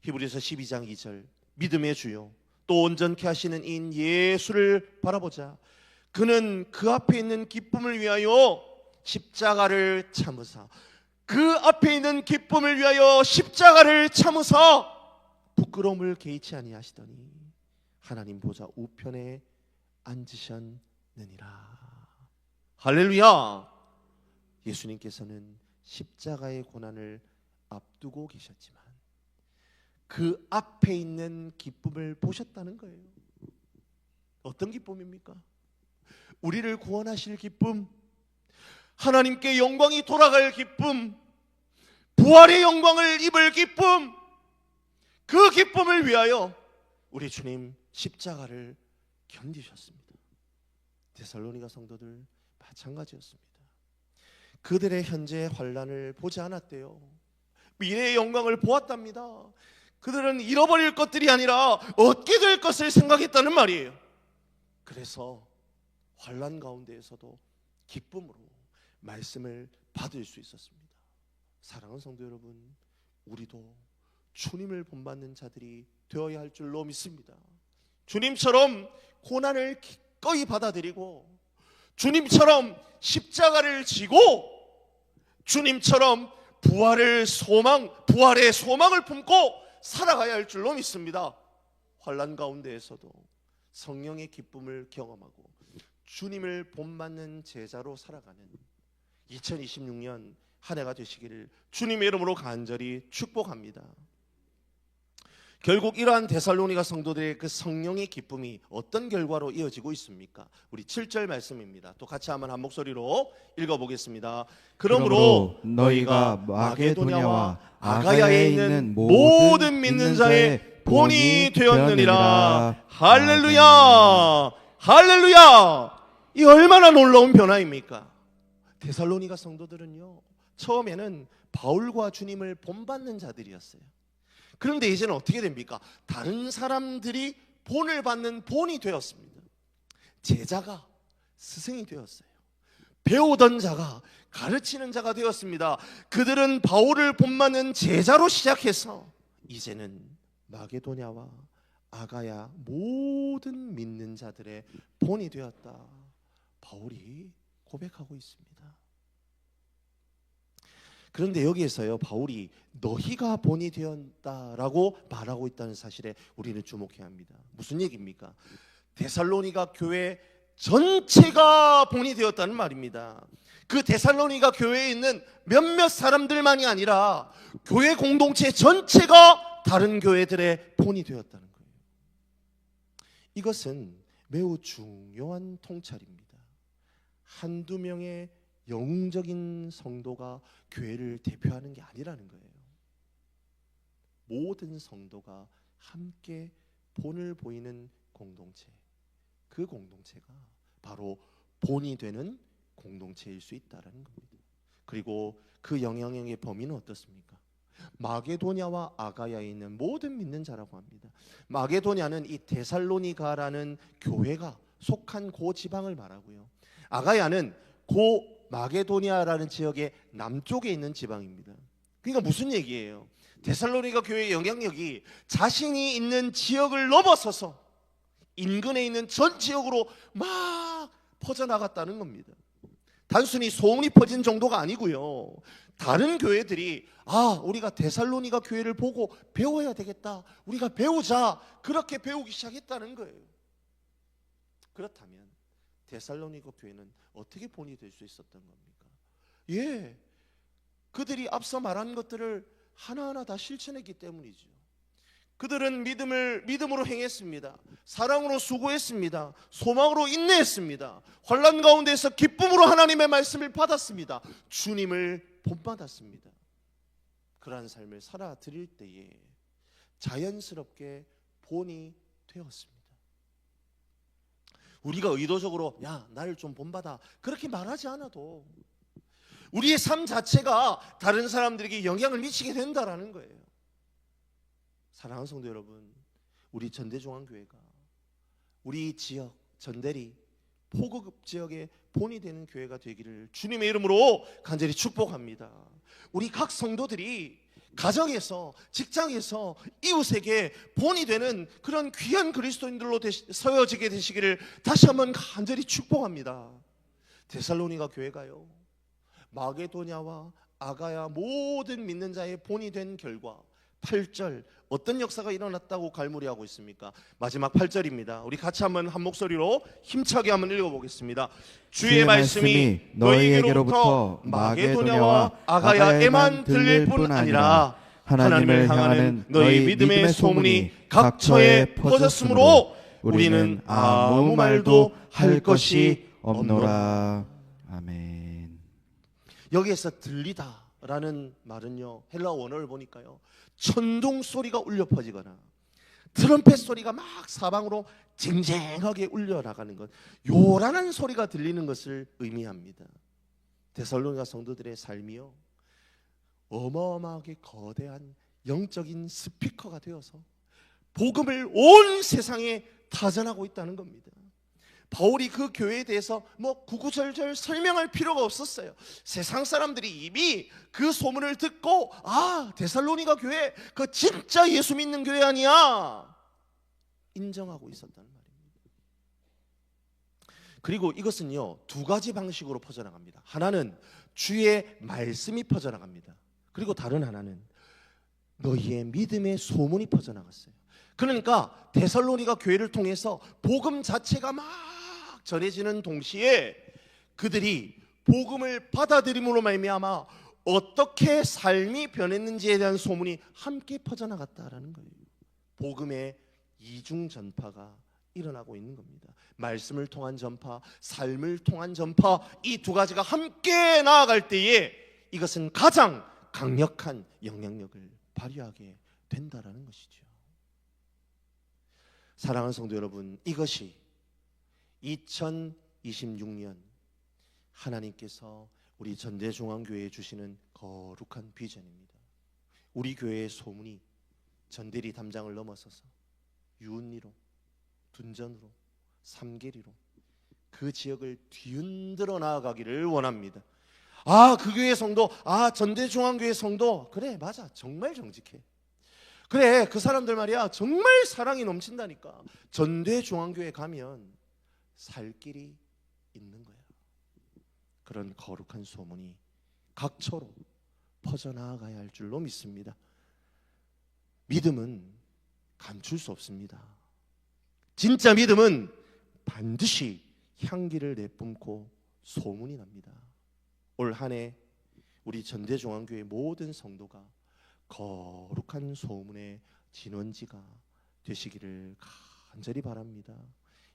히브리서 12장 2절, 믿음의 주요 또 온전케 하시는 이인 예수를 바라보자. 그는 그 앞에 있는 기쁨을 위하여 십자가를 참으사, 그 앞에 있는 기쁨을 위하여 십자가를 참으사 부끄러움을 개의치 아니하시더니 하나님 보좌 우편에 앉으셨느니라. 할렐루야. 예수님께서는 십자가의 고난을 앞두고 계셨지만 그 앞에 있는 기쁨을 보셨다는 거예요. 어떤 기쁨입니까? 우리를 구원하실 기쁨, 하나님께 영광이 돌아갈 기쁨, 부활의 영광을 입을 기쁨, 그 기쁨을 위하여 우리 주님 십자가를 견디셨습니다. 데살로니가 성도들 마찬가지였습니다. 그들의 현재의 환난을 보지 않았대요. 미래의 영광을 보았답니다. 그들은 잃어버릴 것들이 아니라 얻게 될 것을 생각했다는 말이에요. 그래서 환난 가운데에서도 기쁨으로 말씀을 받을 수 있었습니다. 사랑하는 성도 여러분, 우리도 주님을 본받는 자들이 되어야 할 줄로 믿습니다. 주님처럼 고난을 기꺼이 받아들이고, 주님처럼 십자가를 지고, 주님처럼 부활의 소망을 품고 살아가야 할 줄로 믿습니다. 환난 가운데에서도 성령의 기쁨을 경험하고 주님을 본받는 제자로 살아가는 2026년 한 해가 되시기를 주님의 이름으로 간절히 축복합니다. 결국 이러한 데살로니가 성도들의 그 성령의 기쁨이 어떤 결과로 이어지고 있습니까? 우리 7절 말씀입니다. 또 같이 한번 한 목소리로 읽어보겠습니다. 그러므로 너희가 마게도냐와 아가야에 있는 모든 믿는 자의 본이 되었느니라. 할렐루야, 할렐루야. 이 얼마나 놀라운 변화입니까? 데살로니가 성도들은요, 처음에는 바울과 주님을 본받는 자들이었어요. 그런데 이제는 어떻게 됩니까? 다른 사람들이 본을 받는 본이 되었습니다. 제자가 스승이 되었어요. 배우던 자가 가르치는 자가 되었습니다. 그들은 바울을 본받는 제자로 시작해서 이제는 마게도냐와 아가야 모든 믿는 자들의 본이 되었다. 바울이 고백하고 있습니다. 그런데 여기에서요, 바울이 너희가 본이 되었다라고 말하고 있다는 사실에 우리는 주목해야 합니다. 무슨 얘기입니까? 데살로니가 교회 전체가 본이 되었다는 말입니다. 그 데살로니가 교회에 있는 몇몇 사람들만이 아니라 교회 공동체 전체가 다른 교회들의 본이 되었다는 거예요. 이것은 매우 중요한 통찰입니다. 한두 명의 영적인 성도가 교회를 대표하는 게 아니라는 거예요. 모든 성도가 함께 본을 보이는 공동체, 그 공동체가 바로 본이 되는 공동체일 수 있다라는 겁니다. 그리고 그 영향력의 범위는 어떻습니까? 마게도냐와 아가야에 있는 모든 믿는 자라고 합니다. 마게도냐는 이 데살로니가라는 교회가 속한 그 지방을 말하고요. 아가야는 그 마게도냐라는 지역의 남쪽에 있는 지방입니다. 그러니까 무슨 얘기예요? 데살로니가 교회의 영향력이 자신이 있는 지역을 넘어서서 인근에 있는 전 지역으로 막 퍼져나갔다는 겁니다. 단순히 소문이 퍼진 정도가 아니고요. 다른 교회들이 우리가 데살로니가 교회를 보고 배워야 되겠다, 우리가 배우자, 그렇게 배우기 시작했다는 거예요. 그렇다면 데살로니가 교회는 어떻게 본이 될 수 있었던 겁니까? 그들이 앞서 말한 것들을 하나하나 다 실천했기 때문이죠. 그들은 믿음으로 행했습니다. 사랑으로 수고했습니다. 소망으로 인내했습니다. 환난 가운데서 기쁨으로 하나님의 말씀을 받았습니다. 주님을 본받았습니다. 그러한 삶을 살아드릴 때에 자연스럽게 본이 되었습니다. 우리가 의도적으로 나를 좀 본받아 그렇게 말하지 않아도 우리의 삶 자체가 다른 사람들에게 영향을 미치게 된다라는 거예요. 사랑하는 성도 여러분, 우리 전대중앙교회가 우리 지역 전대리 포급 지역의 본이 되는 교회가 되기를 주님의 이름으로 간절히 축복합니다. 우리 각 성도들이 가정에서, 직장에서, 이웃에게 본이 되는 그런 귀한 그리스도인들로 서여지게 되시기를 다시 한번 간절히 축복합니다. 데살로니가 교회가요, 마게도냐와 아가야 모든 믿는 자의 본이 된 결과 8절 어떤 역사가 일어났다고 갈무리하고 있습니까? 마지막 8절입니다. 우리 같이 한번 한 목소리로 힘차게 한번 읽어보겠습니다. 주의 말씀이 너희에게로부터 마게도냐와 아가야에만 들릴 뿐 아니라 하나님을 향하는 너희 믿음의 소문이 각처에 퍼졌으므로 우리는 아무 말도 할 것이 없노라. 아멘. 여기에서 들리다라는 말은요, 헬라어 원어를 보니까요, 천둥 소리가 울려 퍼지거나 트럼펫 소리가 막 사방으로 쟁쟁하게 울려 나가는 것, 요란한 소리가 들리는 것을 의미합니다. 데살로니가 성도들의 삶이요, 어마어마하게 거대한 영적인 스피커가 되어서 복음을 온 세상에 타전하고 있다는 겁니다. 바울이 그 교회에 대해서 구구절절 설명할 필요가 없었어요. 세상 사람들이 이미 그 소문을 듣고 데살로니가 교회 그 진짜 예수 믿는 교회 아니야 인정하고 있었다는 말입니다. 그리고 이것은요, 두 가지 방식으로 퍼져나갑니다. 하나는 주의 말씀이 퍼져나갑니다. 그리고 다른 하나는 너희의 믿음의 소문이 퍼져나갔어요. 그러니까 데살로니가 교회를 통해서 복음 자체가 막 전해지는 동시에 그들이 복음을 받아들임으로 말미암아 어떻게 삶이 변했는지에 대한 소문이 함께 퍼져나갔다라는 거예요. 복음의 이중 전파가 일어나고 있는 겁니다. 말씀을 통한 전파, 삶을 통한 전파, 이 두 가지가 함께 나아갈 때에 이것은 가장 강력한 영향력을 발휘하게 된다라는 것이죠. 사랑하는 성도 여러분, 이것이 2026년 하나님께서 우리 전대중앙교회에 주시는 거룩한 비전입니다. 우리 교회의 소문이 전대리 담장을 넘어서서 유은리로, 둔전으로, 삼계리로 그 지역을 뒤흔들어 나아가기를 원합니다. 그 교회 성도, 전대중앙교회 성도, 그래 맞아, 정말 정직해. 그래, 그 사람들 말이야 정말 사랑이 넘친다니까. 전대중앙교회 가면 살 길이 있는 거야. 그런 거룩한 소문이 각처로 퍼져나가야 할 줄로 믿습니다. 믿음은 감출 수 없습니다. 진짜 믿음은 반드시 향기를 내뿜고 소문이 납니다. 올 한 해 우리 전대중앙교회 모든 성도가 거룩한 소문의 진원지가 되시기를 간절히 바랍니다.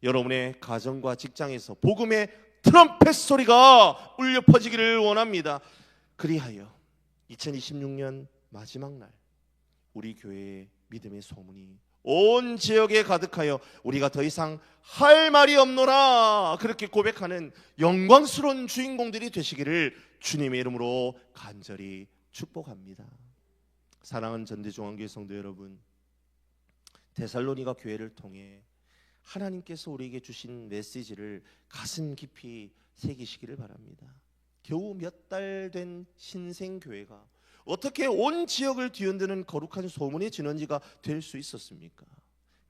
여러분의 가정과 직장에서 복음의 트럼펫 소리가 울려 퍼지기를 원합니다. 그리하여 2026년 마지막 날 우리 교회의 믿음의 소문이 온 지역에 가득하여 우리가 더 이상 할 말이 없노라 그렇게 고백하는 영광스러운 주인공들이 되시기를 주님의 이름으로 간절히 축복합니다. 사랑하는 전대중앙교회 성도 여러분, 데살로니가 교회를 통해 하나님께서 우리에게 주신 메시지를 가슴 깊이 새기시기를 바랍니다. 겨우 몇 달 된 신생교회가 어떻게 온 지역을 뒤흔드는 거룩한 소문의 진원지가 될 수 있었습니까?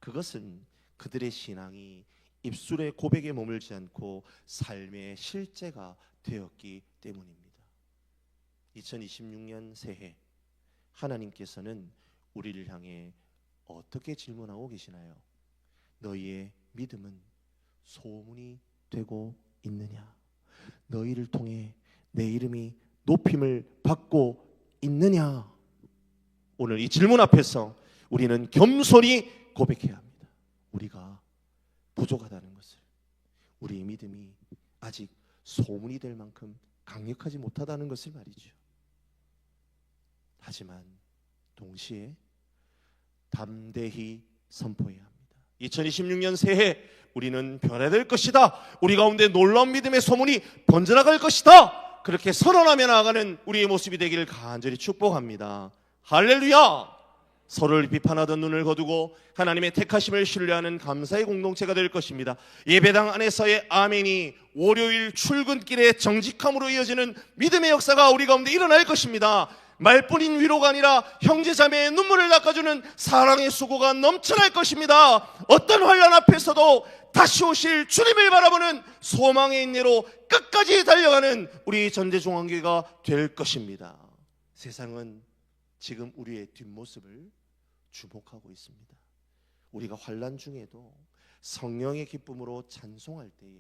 그것은 그들의 신앙이 입술의 고백에 머물지 않고 삶의 실제가 되었기 때문입니다. 2026년 새해 하나님께서는 우리를 향해 어떻게 질문하고 계시나요? 너희의 믿음은 소문이 되고 있느냐? 너희를 통해 내 이름이 높임을 받고 있느냐? 오늘 이 질문 앞에서 우리는 겸손히 고백해야 합니다. 우리가 부족하다는 것을, 우리의 믿음이 아직 소문이 될 만큼 강력하지 못하다는 것을 말이죠. 하지만 동시에 담대히 선포해야 합니다. 2026년 새해 우리는 변화될 것이다. 우리 가운데 놀라운 믿음의 소문이 번져나갈 것이다. 그렇게 선언하며 나아가는 우리의 모습이 되기를 간절히 축복합니다. 할렐루야! 서로를 비판하던 눈을 거두고 하나님의 택하심을 신뢰하는 감사의 공동체가 될 것입니다. 예배당 안에서의 아멘이 월요일 출근길의 정직함으로 이어지는 믿음의 역사가 우리 가운데 일어날 것입니다. 말뿐인 위로가 아니라 형제자매의 눈물을 닦아주는 사랑의 수고가 넘쳐날 것입니다. 어떤 환난 앞에서도 다시 오실 주님을 바라보는 소망의 인내로 끝까지 달려가는 우리 전대중앙교회가 될 것입니다. 세상은 지금 우리의 뒷모습을 주목하고 있습니다. 우리가 환난 중에도 성령의 기쁨으로 찬송할 때에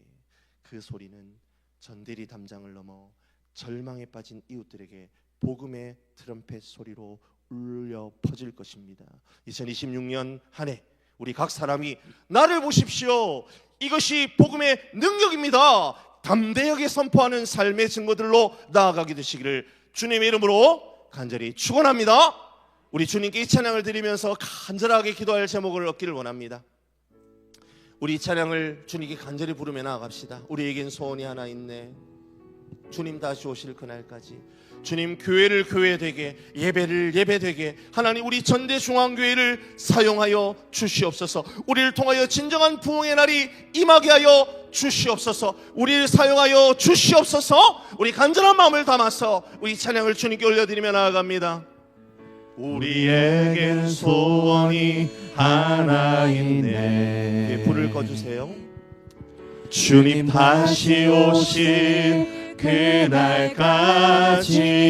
그 소리는 전대리 담장을 넘어 절망에 빠진 이웃들에게 복음의 트럼펫 소리로 울려 퍼질 것입니다. 2026년 한 해 우리 각 사람이 나를 보십시오, 이것이 복음의 능력입니다, 담대하게 선포하는 삶의 증거들로 나아가게 되시기를 주님의 이름으로 간절히 축원합니다. 우리 주님께 이 찬양을 드리면서 간절하게 기도할 제목을 얻기를 원합니다. 우리 이 찬양을 주님께 간절히 부르며 나아갑시다. 우리에겐 소원이 하나 있네. 주님 다시 오실 그날까지 주님 교회를 교회되게, 예배를 예배되게 하나님 우리 전대중앙교회를 사용하여 주시옵소서. 우리를 통하여 진정한 부흥의 날이 임하게 하여 주시옵소서. 우리를 사용하여 주시옵소서. 우리 간절한 마음을 담아서 우리 찬양을 주님께 올려드리며 나아갑니다. 우리에겐 소원이 하나 있네. 불을 꺼주세요. 주님 다시 오실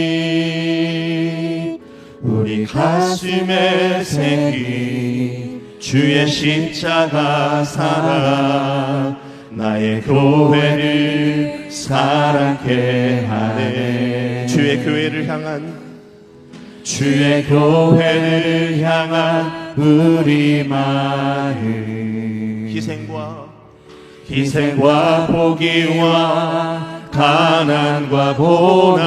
그날까지 우리 가슴에 새긴 주의 십자가 사랑 나의 교회를 사랑케 하네. 주의 교회를 향한 우리 마음 희생과 포기와 가난과 고난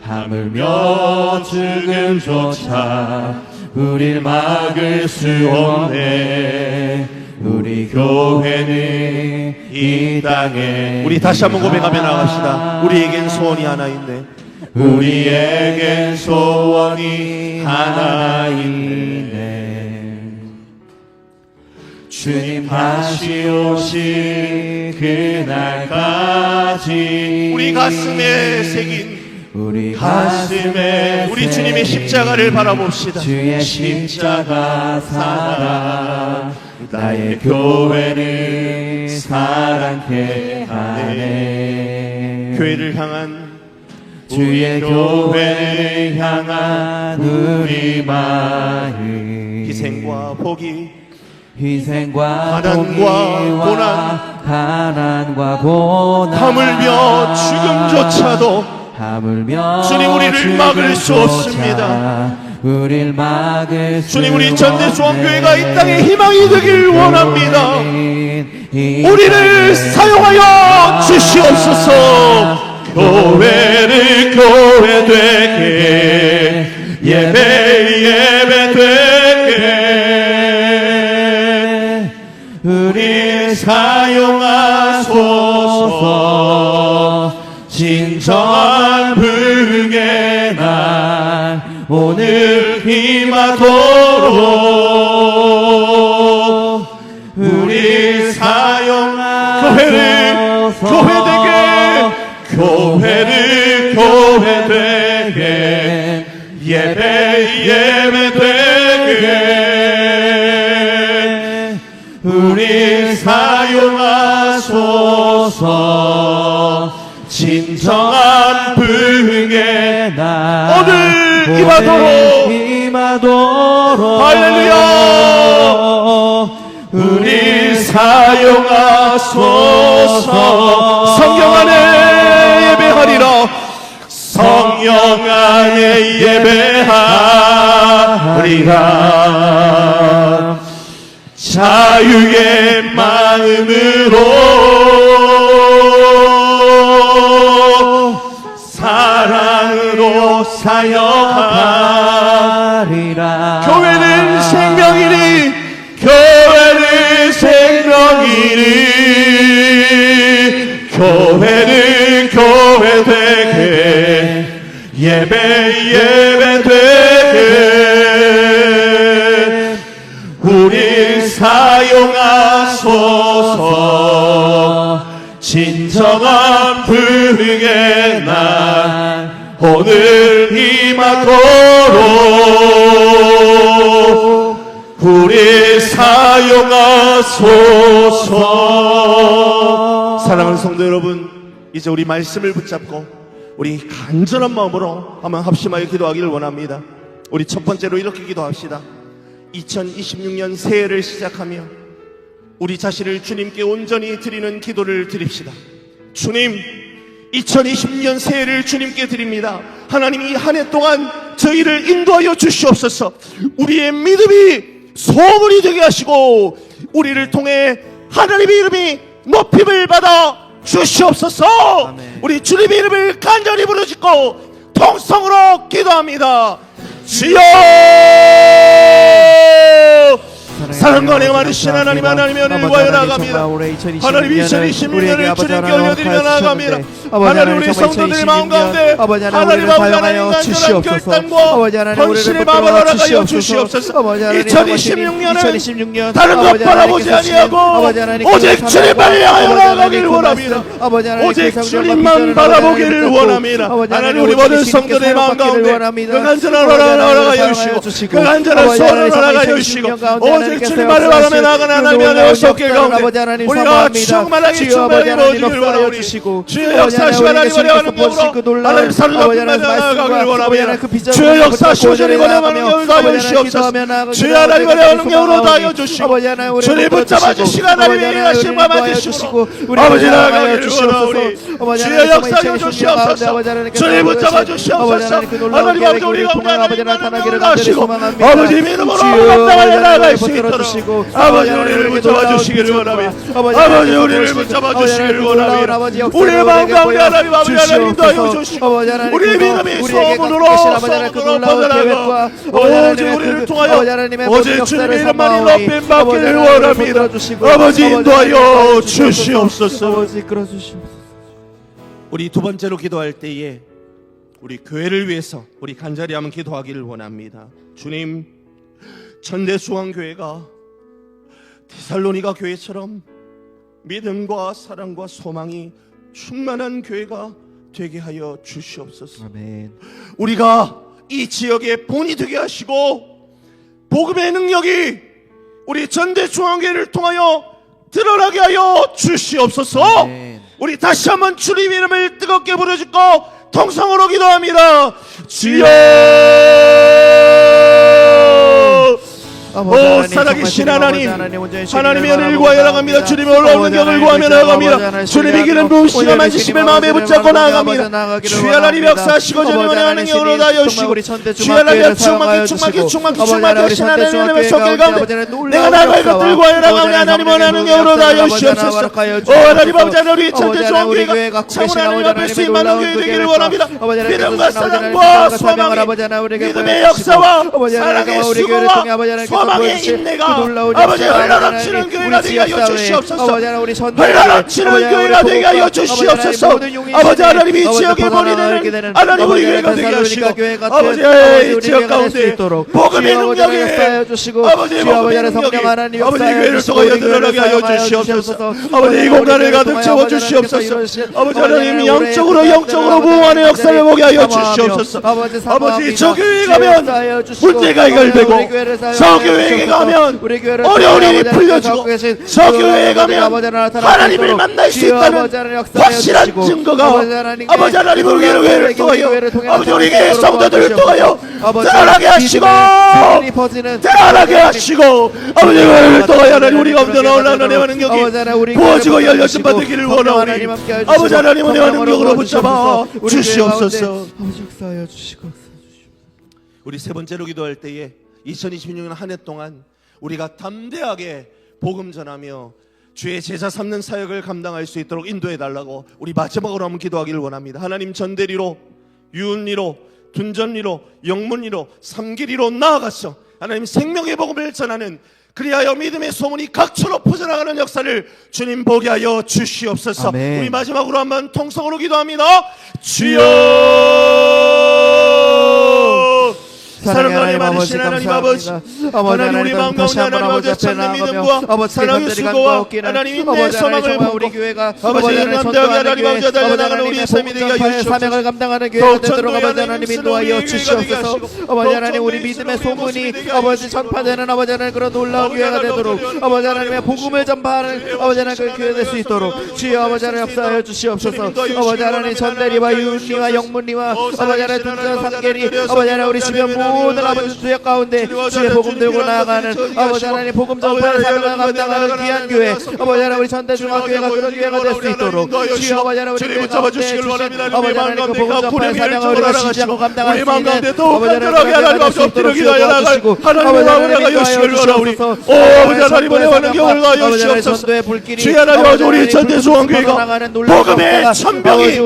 하물며 죽음조차 우릴 막을 수 없네. 우리 교회는 이 땅에 우리 다시 한번 고백하며 나갑시다. 우리에겐 소원이 하나 있네. 우리에겐 소원이 하나 있네. 주님 다시 오실 그날까지 우리 가슴에 새긴 우리 주님의 십자가를 바라봅시다. 주의 십자가 사랑 나의 교회를 사랑케 하네. 주의 교회를 향한 우리 마음 희생과 가난과 고난 하물며 죽음조차도 주님 우리를 막을 수 없습니다. 주님 우리 전대중앙교회가 이 땅에 희망이 되길 원합니다. 우리를 사용하여 주시옵소서. 교회를 교회되게 예배되게 우리를 사용하소서. 진정한 부흥의 날 오늘 임하도록 우리 사용하소서. 교회되게 예배되게 우리 사용하소서. 진정한 부흥의 날 오늘 임하도록 할렐루야. 우리 사용하소서. 성령 안에 예배하리라. 성령 안에 예배하리라. 자유의 마음으로 사랑으로 사역하리라. 교회는 생명이니 교회는 교회되게 예배되게 우리 사용하소서. 진정한 부흥의 날 오늘 임하도록 우리 사용하소서. 사랑하는 성도 여러분, 이제 우리 말씀을 붙잡고 우리 간절한 마음으로 한번 합심하여 기도하기를 원합니다. 우리 첫 번째로 이렇게 기도합시다. 2026년 새해를 시작하며 우리 자신을 주님께 온전히 드리는 기도를 드립시다. 주님, 2026년 새해를 주님께 드립니다. 하나님이 이 한 해 동안 저희를 인도하여 주시옵소서. 우리의 믿음이 소문이 되게 하시고 우리를 통해 하나님의 이름이 높임을 받아 주시옵소서. 아멘. 우리 주님의 이름을 간절히 부르짖고 통성으로 기도합니다. 주여, 사랑과 은혜가 많으신 하나님, 하나님의 은혜를 구하여 나아갑니다. 하나님, 2026년을 주님께 올려드리며 나아갑니다. 하나님, 우리 성도들의 마음 가운데 하나님 아버지 하나님 간절한 결단과 헌신의 마음을 허락하여 주시옵소서. 2026년은 다른 것 바라보지 아니하고 오직 주님만 향하여 나아가기를 원합니다. 오직 주님만 바라보기를 원합니다. 하나님, 우리 모든 성도들의 마음 가운데 그 간절한 허락하여 주시고 그 간절한 소원을 허락하여 주시고 오직 주님만을 바라며 나아가는 하나님의 은혜와 속길 가운데 우리가 충만하게 이루어지기를 원하오니 주의 역사하시고 하나님 어려워하는 법으로 하나님 사로잡힌 바 나아가기를 원합니다. 주의 역사하시고 주님 어려워하는 경우를 다하여 주시옵소서. 주의 하나님 어려워하는 경우로 다하여 주시고 주님 붙잡아 주시고 하나님 일하시고 감아주시고 아버지 나아가기를 원하오니 주의 역사하여 주시옵소서. 주님 붙잡아 주시옵소서. 하나님 아버지 우리 가운데 하나님 나타나기를 하시고 아버지 믿음으로 감당하여 나아갈 수 있도록 아버지 우리를 붙잡아 주시기를 원합니다. 아버지 우리를 붙잡아 주시기를 원합니다. 우리의 마음 가운데 하나님 아버지 하나님 인도하여 주시고 우리의 믿음이 소문으로 퍼져나가 오직 우리를 통하여 오직 주님의 이름만이 높임 받기를 원합니다. 아버지 인도하여 주시옵소서. 우리 두 번째로 기도할 때에 우리 교회를 위해서 우리 간절히 한번 기도하기를 원합니다. 주님, 전대수왕교회가 데살로니가 교회처럼 믿음과 사랑과 소망이 충만한 교회가 되게 하여 주시옵소서. 아멘. 우리가 이 지역의 본이 되게 하시고 복음의 능력이 우리 전대중앙교회를 통하여 드러나게 하여 주시옵소서. 아멘. 우리 다시 한번 주님 이름을 뜨겁게 부르짖고 통성으로 기도합니다. 주여, 오 살아계신 하나님, 하나님의 은혜를 구하여 나갑니다. 주님의 올라오는 격을 구하며 나아갑니다. 주님의 길은 부으시며 만지심을 마음에 붙잡고 나아갑니다. 주의 하나님 역사하시고 주님 은혜하는 격으로 다하여 주시고 주의 하나님 충만히 하신 하나님의 손길 가운데 내가 나아갈 것들 구하여 나가오니 하나님 원하는 격으로 다하여 주시옵소서. 오 하나님 아버지, 우리 전대중앙교회가 참으로 하나님 앞에 쓰임받는 교회 되기를 원합니다. 믿음과 사랑과 소망이 믿음의 역사와 사랑의 수고와 소망 소망의 인내가 놀라운 아버지 역사, 흘러넘치는 하나님, 교회가 우리 되게 하여 지역사회, 주시옵소서. 아버지 하나님, 우리 전대 흘러넘치는 교회가 되게 하여 주시옵소서. 아버지 하나님 이 지역에 머리는 하나님 우리 교회가 되게 하시고 아버지 이 지역 가운데 복음의 능력에 아버지 복음의 능력에 아버지 이 교회를 통하여 드러나게 하여 주시옵소서. 아버지 이 공간을 가득 채워 주시옵소서. 아버지 하나님 영적으로 무한의 역사를 보게 하여 주시옵소서. 아버지 저 교회에 가면 문제가 해결되고 저 교회에 가면 어려운 일이 풀려지고 저 교회에 가면 하나님을 만날 수 있다는 확실한 증거가 아버지 하나님 우리 교회를 통하여 아버지 우리 교회 성도들을 통하여 드러나게 하시고 드러나게 하시고 아버지 교회를 통하여 하나님 우리 가운데 나오는 은혜와 능력이 부어지고 열려진 바 되기를 원하오니 아버지 하나님 은혜와 능력으로 붙잡아 주시옵소서. 아버지 역사하여 주시고 우리 세 번째로 기도할 때에 2026년 한 해 동안 우리가 담대하게 복음 전하며 주의 제자 삼는 사역을 감당할 수 있도록 인도해 달라고 우리 마지막으로 한번 기도하기를 원합니다. 하나님 전대리로 유은리로 둔전리로 영문리로 삼길이로 나아가서 하나님 생명의 복음을 전하는 그리하여 믿음의 소문이 각처로 퍼져나가는 역사를 주님 보게 하여 주시옵소서. 아멘. 우리 마지막으로 한번 통성으로 기도합니다. 주여 사랑하는 하나님 하나님 아버지 하나님 우리 마음 가운데 하나님 아버지 참된 믿음과 사랑의 수고와 하나님 인내의 소망을 보고 아버지 담대하게 하나님 아버지 달려나가는 우리의 삶이 되게 하여 사명을 감당하는 교회가 되도록 아버지 하나님 인도하여 주시옵소서. 아버지 하나님 우리 믿음의 소문이 아버지 전파되는 아버지 하나님 그런 놀라운 교회가 되도록 아버지 하나님의 복음을 전파하는 아버지 하나님 그 교회 될 수 있도록 주여 아버지 하나님 역사하여 주시옵소서. 아버지 하나님 전대리와 유은리와 영문리와 아버지 하나님 둔전 삼계리 아버지 하나님 우리 주변 모든 아버지 주역 가운데 주의 복음 들고 나아가는 아버지 하나님 복음 전파의 사명을 감당하는 귀한 교회 아버지 하나님 우리 전대중앙교회가 그런 교회가 될 수 있도록 주여 아버지 하나님 우리 교회 가운데 주신 아버지 하나님 그 복음 전파의 사명을 우리가 쉬지 않고 감당할 수 있는 아버지 하나님 교회가 될 수 있도록 주여 도와주시고 아버지 하나님 인도하여 주시옵소서. 아버지 하나님 은혜와 능력을 가하여 주시옵소서. 주의 하나님 아버지 우리 전대중앙교회가 복음의 천명이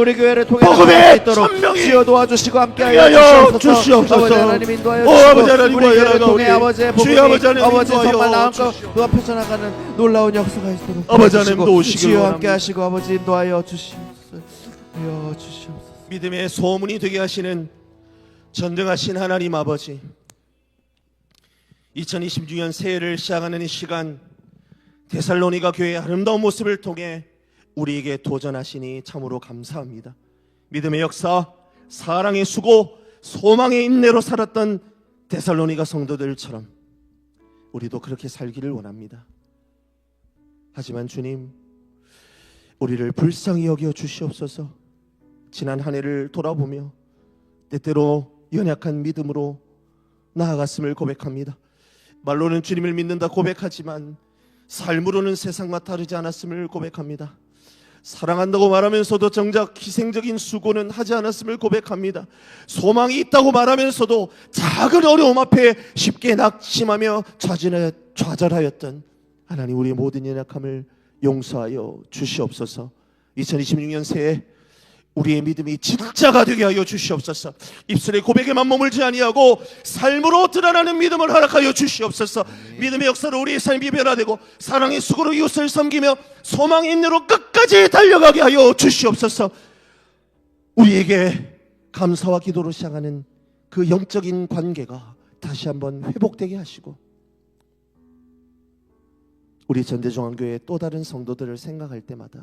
복음의 천명이 주여 도와주시고 함께하여 주시옵소서. 아버지 하나님 인도하여 아버지 하나님 우리 교회를 통해 우리 아버지의 복음이 주여 아버지 하나님 아버지 정말 인도하여 나음과 그가 펼쳐나가는 놀라운 역사가 있도록 아버지 하나님도 오시길 주여 원합니다. 함께하시고 아버지 인도하여 주시옵소서. 믿음의 소문이 되게 하시는 전능하신 하나님 아버지 2026년 새해를 시작하는 이 시간 데살로니가 교회의 아름다운 모습을 통해 우리에게 도전하시니 참으로 감사합니다. 믿음의 역사, 사랑의 수고, 소망의 인내로 살았던 데살로니가 성도들처럼 우리도 그렇게 살기를 원합니다. 하지만 주님, 우리를 불쌍히 여겨 주시옵소서. 지난 한 해를 돌아보며 때때로 연약한 믿음으로 나아갔음을 고백합니다. 말로는 주님을 믿는다 고백하지만 삶으로는 세상과 다르지 않았음을 고백합니다. 사랑한다고 말하면서도 정작 희생적인 수고는 하지 않았음을 고백합니다. 소망이 있다고 말하면서도 작은 어려움 앞에 쉽게 낙심하며 좌절하였던 하나님 우리의 모든 연약함을 용서하여 주시옵소서. 2026년 새해 우리의 믿음이 진짜가 되게 하여 주시옵소서. 입술의 고백에만 머물지 아니하고 삶으로 드러나는 믿음을 허락하여 주시옵소서. 믿음의 역사로 우리의 삶이 변화되고 사랑의 수고로 이웃을 섬기며 소망의 인내로 끝까지 달려가게 하여 주시옵소서. 우리에게 감사와 기도로 시작하는 그 영적인 관계가 다시 한번 회복되게 하시고 우리 전대중앙교회 또 다른 성도들을 생각할 때마다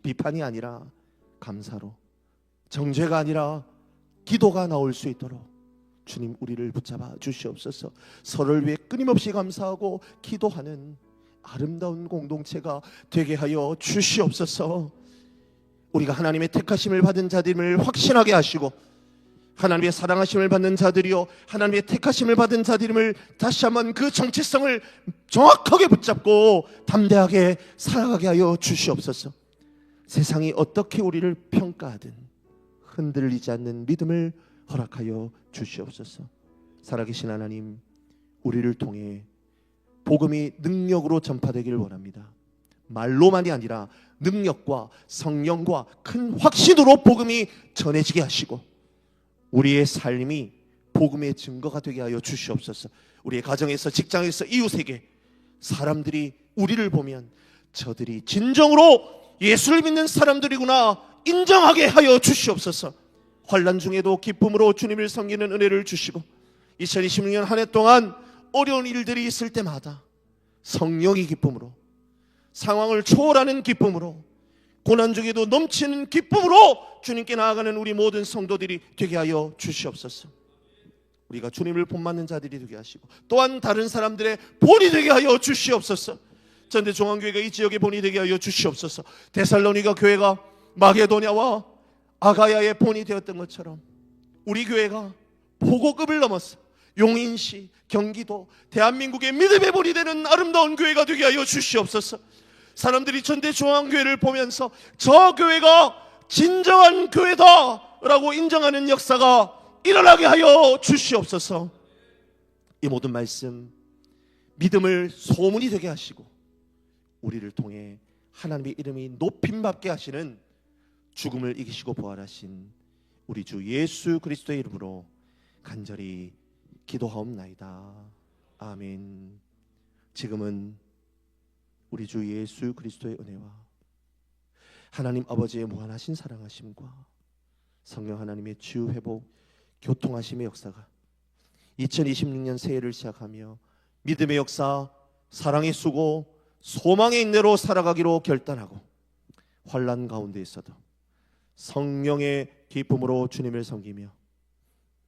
비판이 아니라 감사로, 정죄가 아니라 기도가 나올 수 있도록 주님 우리를 붙잡아 주시옵소서. 서로를 위해 끊임없이 감사하고 기도하는 아름다운 공동체가 되게 하여 주시옵소서. 우리가 하나님의 택하심을 받은 자들임을 확신하게 하시고 하나님의 사랑하심을 받는 자들이요 하나님의 택하심을 받은 자들임을 다시 한번 그 정체성을 정확하게 붙잡고 담대하게 살아가게 하여 주시옵소서. 세상이 어떻게 우리를 평가하든 흔들리지 않는 믿음을 허락하여 주시옵소서. 살아계신 하나님, 우리를 통해 복음이 능력으로 전파되기를 원합니다. 말로만이 아니라 능력과 성령과 큰 확신으로 복음이 전해지게 하시고 우리의 삶이 복음의 증거가 되게 하여 주시옵소서. 우리의 가정에서, 직장에서, 이웃에게 사람들이 우리를 보면 저들이 진정으로 예수를 믿는 사람들이구나 인정하게 하여 주시옵소서. 환난 중에도 기쁨으로 주님을 섬기는 은혜를 주시고 2026년 한 해 동안 어려운 일들이 있을 때마다 성령의 기쁨으로, 상황을 초월하는 기쁨으로, 고난 중에도 넘치는 기쁨으로 주님께 나아가는 우리 모든 성도들이 되게 하여 주시옵소서. 우리가 주님을 본받는 자들이 되게 하시고 또한 다른 사람들의 본이 되게 하여 주시옵소서. 전대중앙교회가 이 지역의 본이 되게 하여 주시옵소서. 데살로니가 교회가 마게도냐와 아가야의 본이 되었던 것처럼 우리 교회가 보고급을 넘어서 용인시, 경기도, 대한민국의 믿음의 본이 되는 아름다운 교회가 되게 하여 주시옵소서. 사람들이 전대중앙교회를 보면서 저 교회가 진정한 교회다라고 인정하는 역사가 일어나게 하여 주시옵소서. 이 모든 말씀 믿음을 소문이 되게 하시고 우리를 통해 하나님의 이름이 높임받게 하시는 죽음을 이기시고 부활하신 우리 주 예수 그리스도의 이름으로 간절히 기도하옵나이다. 아멘. 지금은 우리 주 예수 그리스도의 은혜와 하나님 아버지의 무한하신 사랑하심과 성령 하나님의 치유 회복 교통하심의 역사가 2026년 새해를 시작하며 믿음의 역사, 사랑의 수고, 소망의 인내로 살아가기로 결단하고 환난 가운데에서도 성령의 기쁨으로 주님을 섬기며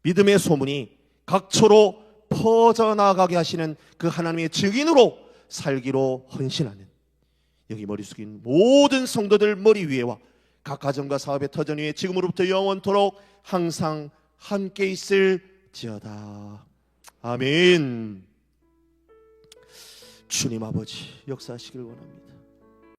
믿음의 소문이 각처로 퍼져나가게 하시는 그 하나님의 증인으로 살기로 헌신하는 여기 머리 숙인 모든 성도들 머리 위에와 각 가정과 사업의 터전 위에 지금으로부터 영원토록 항상 함께 있을지어다. 아멘. 주님 아버지 역사하시길 원합니다.